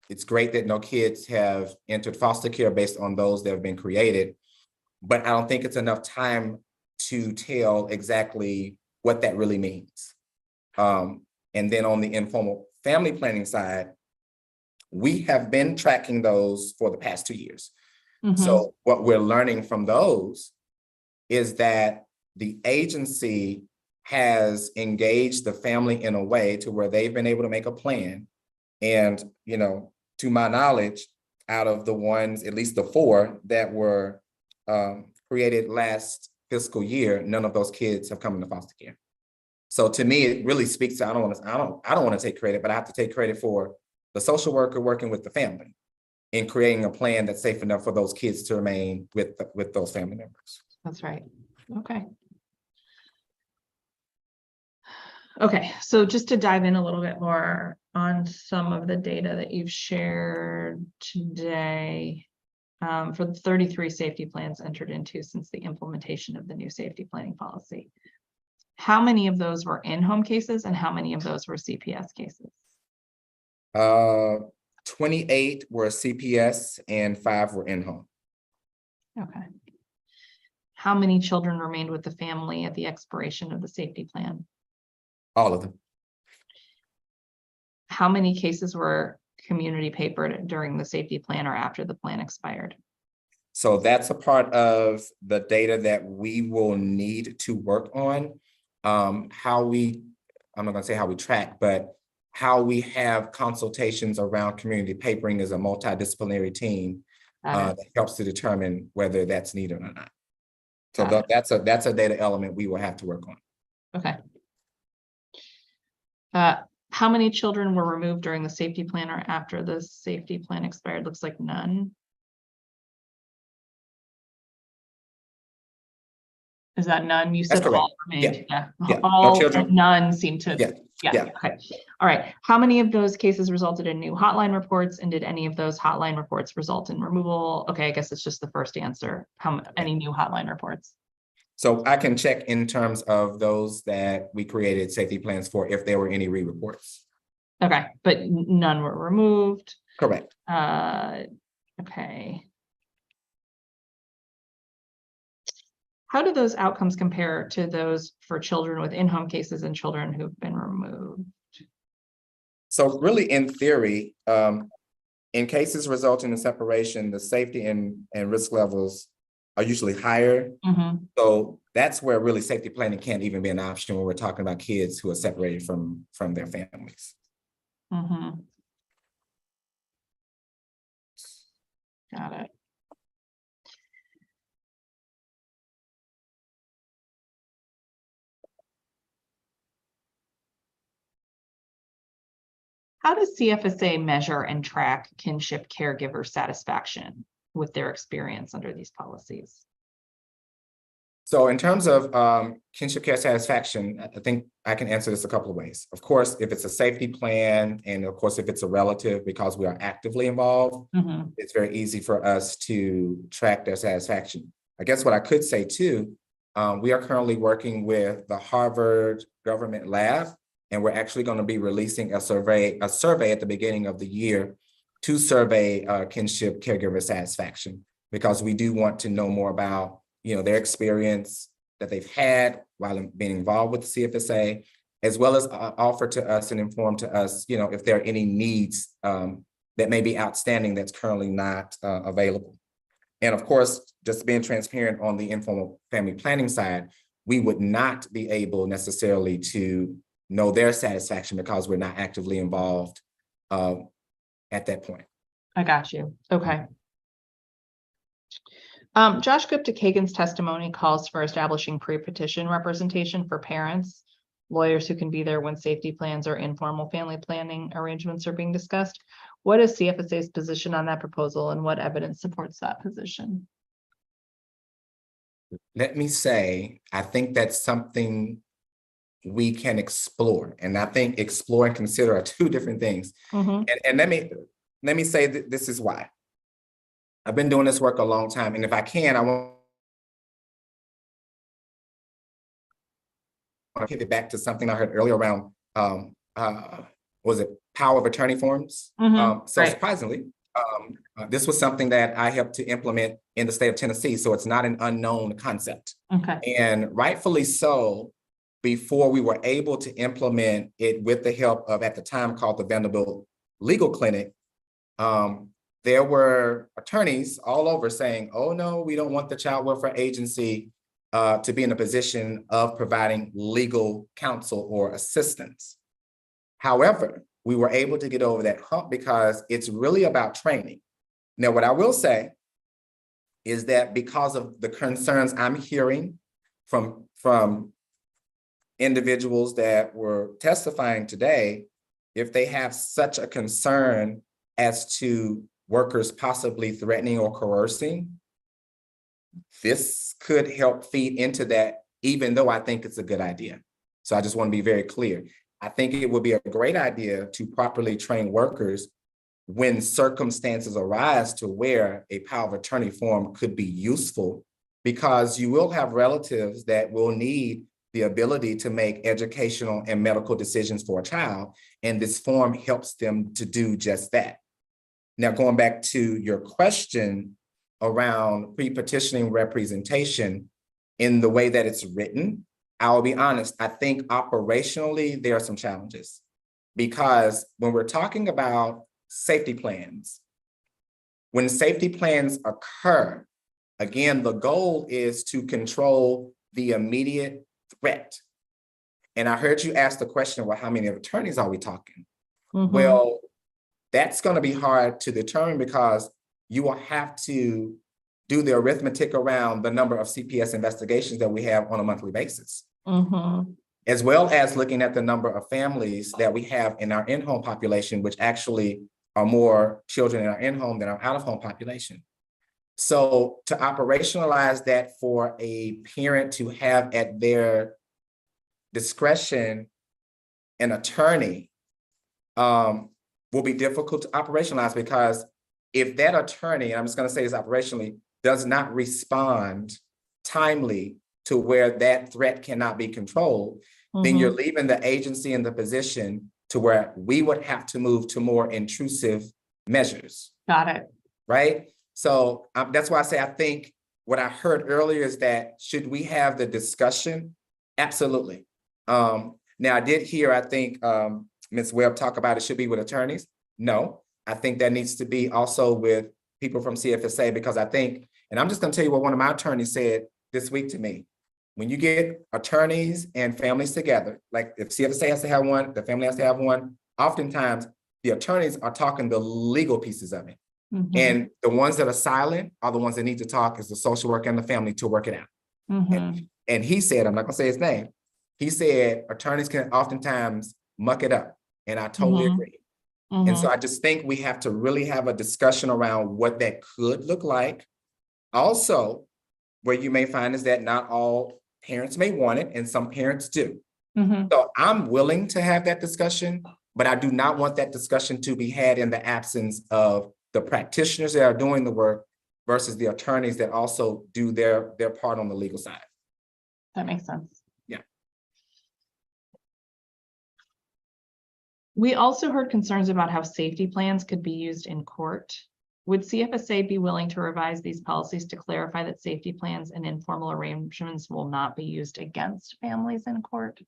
it's great that no kids have entered foster care based on those that have been created, but I don't think it's enough time to tell exactly what that really means. And then on the informal family planning side, we have been tracking those for the past 2 years. So what we're learning from those is that the agency has engaged the family in a way to where they've been able to make a plan. And, to my knowledge, out of the ones, at least the 4 that were created last fiscal year, none of those kids have come into foster care. So to me, it really speaks to, I don't want to take credit, but I have to take credit for the social worker working with the family in creating a plan that's safe enough for those kids to remain with those family members. That's right. Okay. Okay, so just to dive in a little bit more on some of the data that you've shared today. for the 33 safety plans entered into since the implementation of the new safety planning policy. How many of those were in-home cases and how many of those were CPS cases? 28 were CPS and 5 were in-home. Okay. How many children remained with the family at the expiration of the safety plan? All of them. How many cases were community papered during the safety plan or after the plan expired? So that's a part of the data that we will need to work on. I'm not gonna say how we track, but how we have consultations around community papering is a multidisciplinary team that helps to determine whether that's needed or not. So that's a data element we will have to work on. Okay. How many children were removed during the safety plan or after the safety plan expired? Looks like none. Is that none? You said That's correct. all remained. Yeah. Yeah. No All children. and none seem to. Yeah. Okay. All right. How many of those cases resulted in new hotline reports, and did any of those hotline reports result in removal? Okay, I guess it's just the first answer. Any new hotline reports? So I can check in terms of those that we created safety plans for, if there were any re-reports. Okay, but none were removed. Correct. Okay. How do those outcomes compare to those for children with in-home cases and children who've been removed? So really, in theory, in cases resulting in separation, the safety and risk levels are usually higher. Mm-hmm. So that's where really safety planning can't even be an option when we're talking about kids who are separated from their families. Mm-hmm. Got it. How does CFSA measure and track kinship caregiver satisfaction with their experience under these policies? So in terms of kinship care satisfaction, I think I can answer this a couple of ways. Of course, if it's a safety plan, and of course, if it's a relative, because we are actively involved, Mm-hmm. it's very easy for us to track their satisfaction. I guess what I could say too, we are currently working with the Harvard Government Lab, and we're actually going to be releasing a survey at the beginning of the year to survey kinship caregiver satisfaction, because we do want to know more about their experience that they've had while being involved with the CFSA, as well as offer to us and inform to us, if there are any needs that may be outstanding that's currently not available. And of course, just being transparent on the informal family planning side, we would not be able necessarily to know their satisfaction because we're not actively involved at that point. I got you. Okay. Josh Gupta-Kagan's testimony calls for establishing pre-petition representation for parents, lawyers who can be there when safety plans or informal family planning arrangements are being discussed. What is CFSA's position on that proposal, and what evidence supports that position? Let me say, I think that's something we can explore. And I think explore and consider are two different things. Mm-hmm. And let me say that this is why. I've been doing this work a long time, and if I can, I want to pivot back to something I heard earlier around, was it power of attorney forms? Mm-hmm. So right. surprisingly, this was something that I helped to implement in the state of Tennessee, so it's not an unknown concept. Okay. And rightfully so, before we were able to implement it with the help of, at the time, called the Vanderbilt Legal Clinic, there were attorneys all over saying, oh no, we don't want the child welfare agency to be in a position of providing legal counsel or assistance. However, we were able to get over that hump because it's really about training. Now, what I will say is that because of the concerns I'm hearing from individuals that were testifying today, if they have such a concern as to workers possibly threatening or coercing, this could help feed into that, even though I think it's a good idea. So I just want to be very clear. I think it would be a great idea to properly train workers when circumstances arise to where a power of attorney form could be useful, because you will have relatives that will need the ability to make educational and medical decisions for a child, and this form helps them to do just that. Now, going back to your question around pre-petitioning representation in the way that it's written, I'll be honest, I think operationally there are some challenges, because when we're talking about safety plans, when safety plans occur, again, the goal is to control the immediate threat. And I heard you ask the question, well, how many attorneys are we talking? Well, that's going to be hard to determine, because you will have to do the arithmetic around the number of CPS investigations that we have on a monthly basis, as well as looking at the number of families that we have in our in-home population, which actually are more children in our in-home than our out-of-home population. So to operationalize that for a parent to have at their discretion an attorney will be difficult to operationalize, because if that attorney, and I'm just going to say this operationally, does not respond timely to where that threat cannot be controlled, then you're leaving the agency in the position to where we would have to move to more intrusive measures. Got it. Right? So that's why I say I think what I heard earlier is that should we have the discussion? Absolutely. Now I did hear, I think Ms. Webb talk about it should be with attorneys. No, I think that needs to be also with people from CFSA, because I think, and I'm just going to tell you what one of my attorneys said this week to me. When you get attorneys and families together, like if CFSA has to have one, the family has to have one, oftentimes the attorneys are talking the legal pieces of it. And the ones that are silent are the ones that need to talk is the social worker and the family to work it out. And he said, I'm not gonna say his name, he said attorneys can oftentimes muck it up. And I totally agree. And so I just think we have to really have a discussion around what that could look like. Also, where you may find is that not all parents may want it, and some parents do. So I'm willing to have that discussion, but I do not want that discussion to be had in the absence of the practitioners that are doing the work versus the attorneys that also do their part on the legal side. That makes sense. Yeah. We also heard concerns about how safety plans could be used in court. Would CFSA be willing to revise these policies to clarify that safety plans and informal arrangements will not be used against families in court?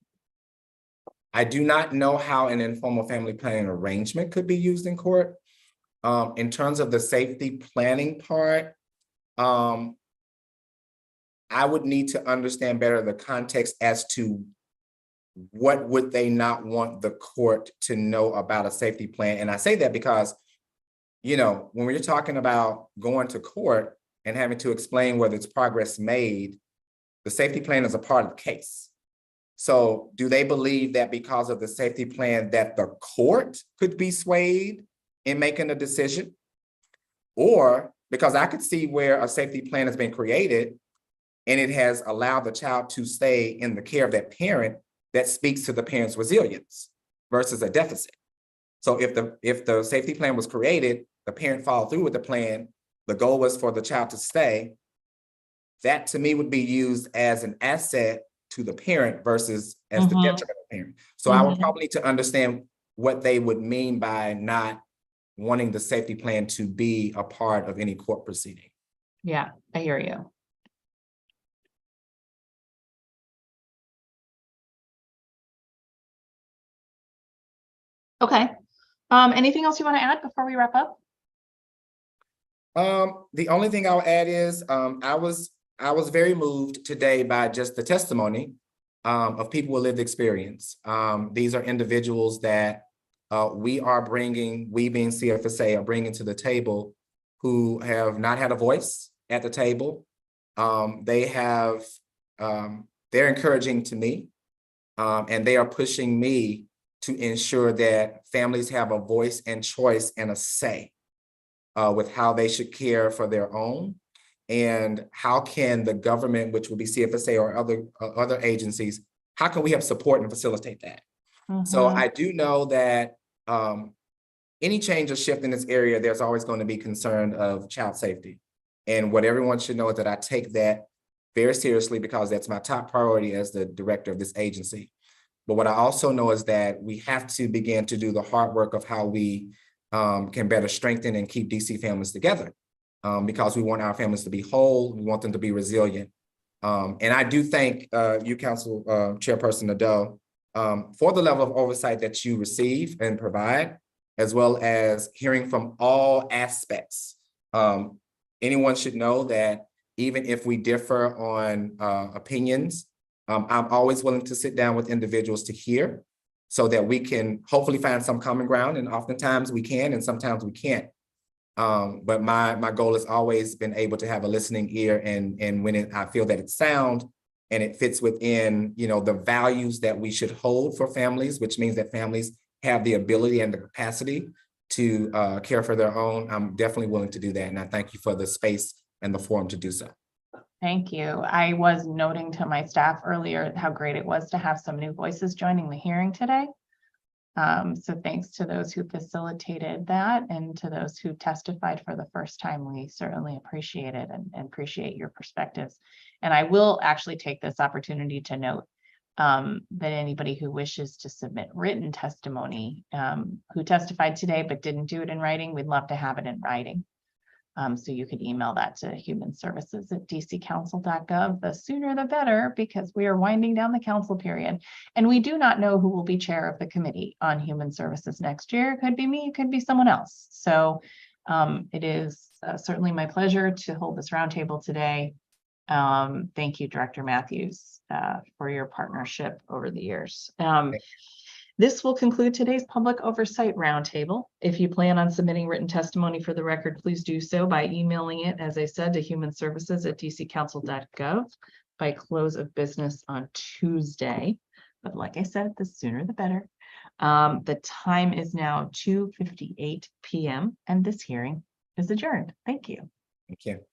I do not know how an informal family planning arrangement could be used in court. In terms of the safety planning part, I would need to understand better the context as to what would they not want the court to know about a safety plan. And I say that because, you know, when we're talking about going to court and having to explain whether it's progress made, the safety plan is a part of the case. So do they believe that because of the safety plan that the court could be swayed in making a decision? Or because I could see where a safety plan has been created and it has allowed the child to stay in the care of that parent, that speaks to the parent's resilience versus a deficit. So if the safety plan was created, the parent followed through with the plan, the goal was for the child to stay, that to me would be used as an asset to the parent versus as the detriment of the parent. So I would probably need to understand what they would mean by not wanting the safety plan to be a part of any court proceeding. Yeah, I hear you. Okay. Anything else you want to add before we wrap up? The only thing I'll add is I was very moved today by just the testimony of people with lived experience. These are individuals that we being CFSA, are bringing to the table who have not had a voice at the table. They're encouraging to me, and they are pushing me to ensure that families have a voice and choice and a say with how they should care for their own, and how can the government, which will be CFSA or other agencies, how can we help support and facilitate that? So I do know that any change or shift in this area, there's always going to be concern of child safety. And what everyone should know is that I take that very seriously because that's my top priority as the director of this agency. But what I also know is that we have to begin to do the hard work of how we can better strengthen and keep DC families together, because we want our families to be whole. We want them to be resilient. And I do thank you, Council Chairperson Nadeau, for the level of oversight that you receive and provide, as well as hearing from all aspects. Anyone should know that even if we differ on opinions, I'm always willing to sit down with individuals to hear so that we can hopefully find some common ground. And oftentimes we can, and sometimes we can't. But my goal has always been able to have a listening ear, and when I feel that it's sound and it fits within, the values that we should hold for families, which means that families have the ability and the capacity to care for their own, I'm definitely willing to do that. And I thank you for the space and the forum to do so. Thank you. I was noting to my staff earlier how great it was to have some new voices joining the hearing today. So thanks to those who facilitated that and to those who testified for the first time. We certainly appreciate it and appreciate your perspectives. And I will actually take this opportunity to note that anybody who wishes to submit written testimony who testified today but didn't do it in writing, we'd love to have it in writing. So you could email that to humanservices@dccouncil.gov. The sooner the better, because we are winding down the council period. And we do not know who will be chair of the committee on human services next year. It could be me, it could be someone else. So it is certainly my pleasure to hold this roundtable today. Thank you, Director Matthews, for your partnership over the years. This will conclude today's public oversight roundtable. If you plan on submitting written testimony for the record, please do so by emailing it, as I said, to humanservices@dccouncil.gov by close of business on Tuesday. But like I said, the sooner the better. The time is now 2:58 p.m. and this hearing is adjourned. Thank you. Thank you.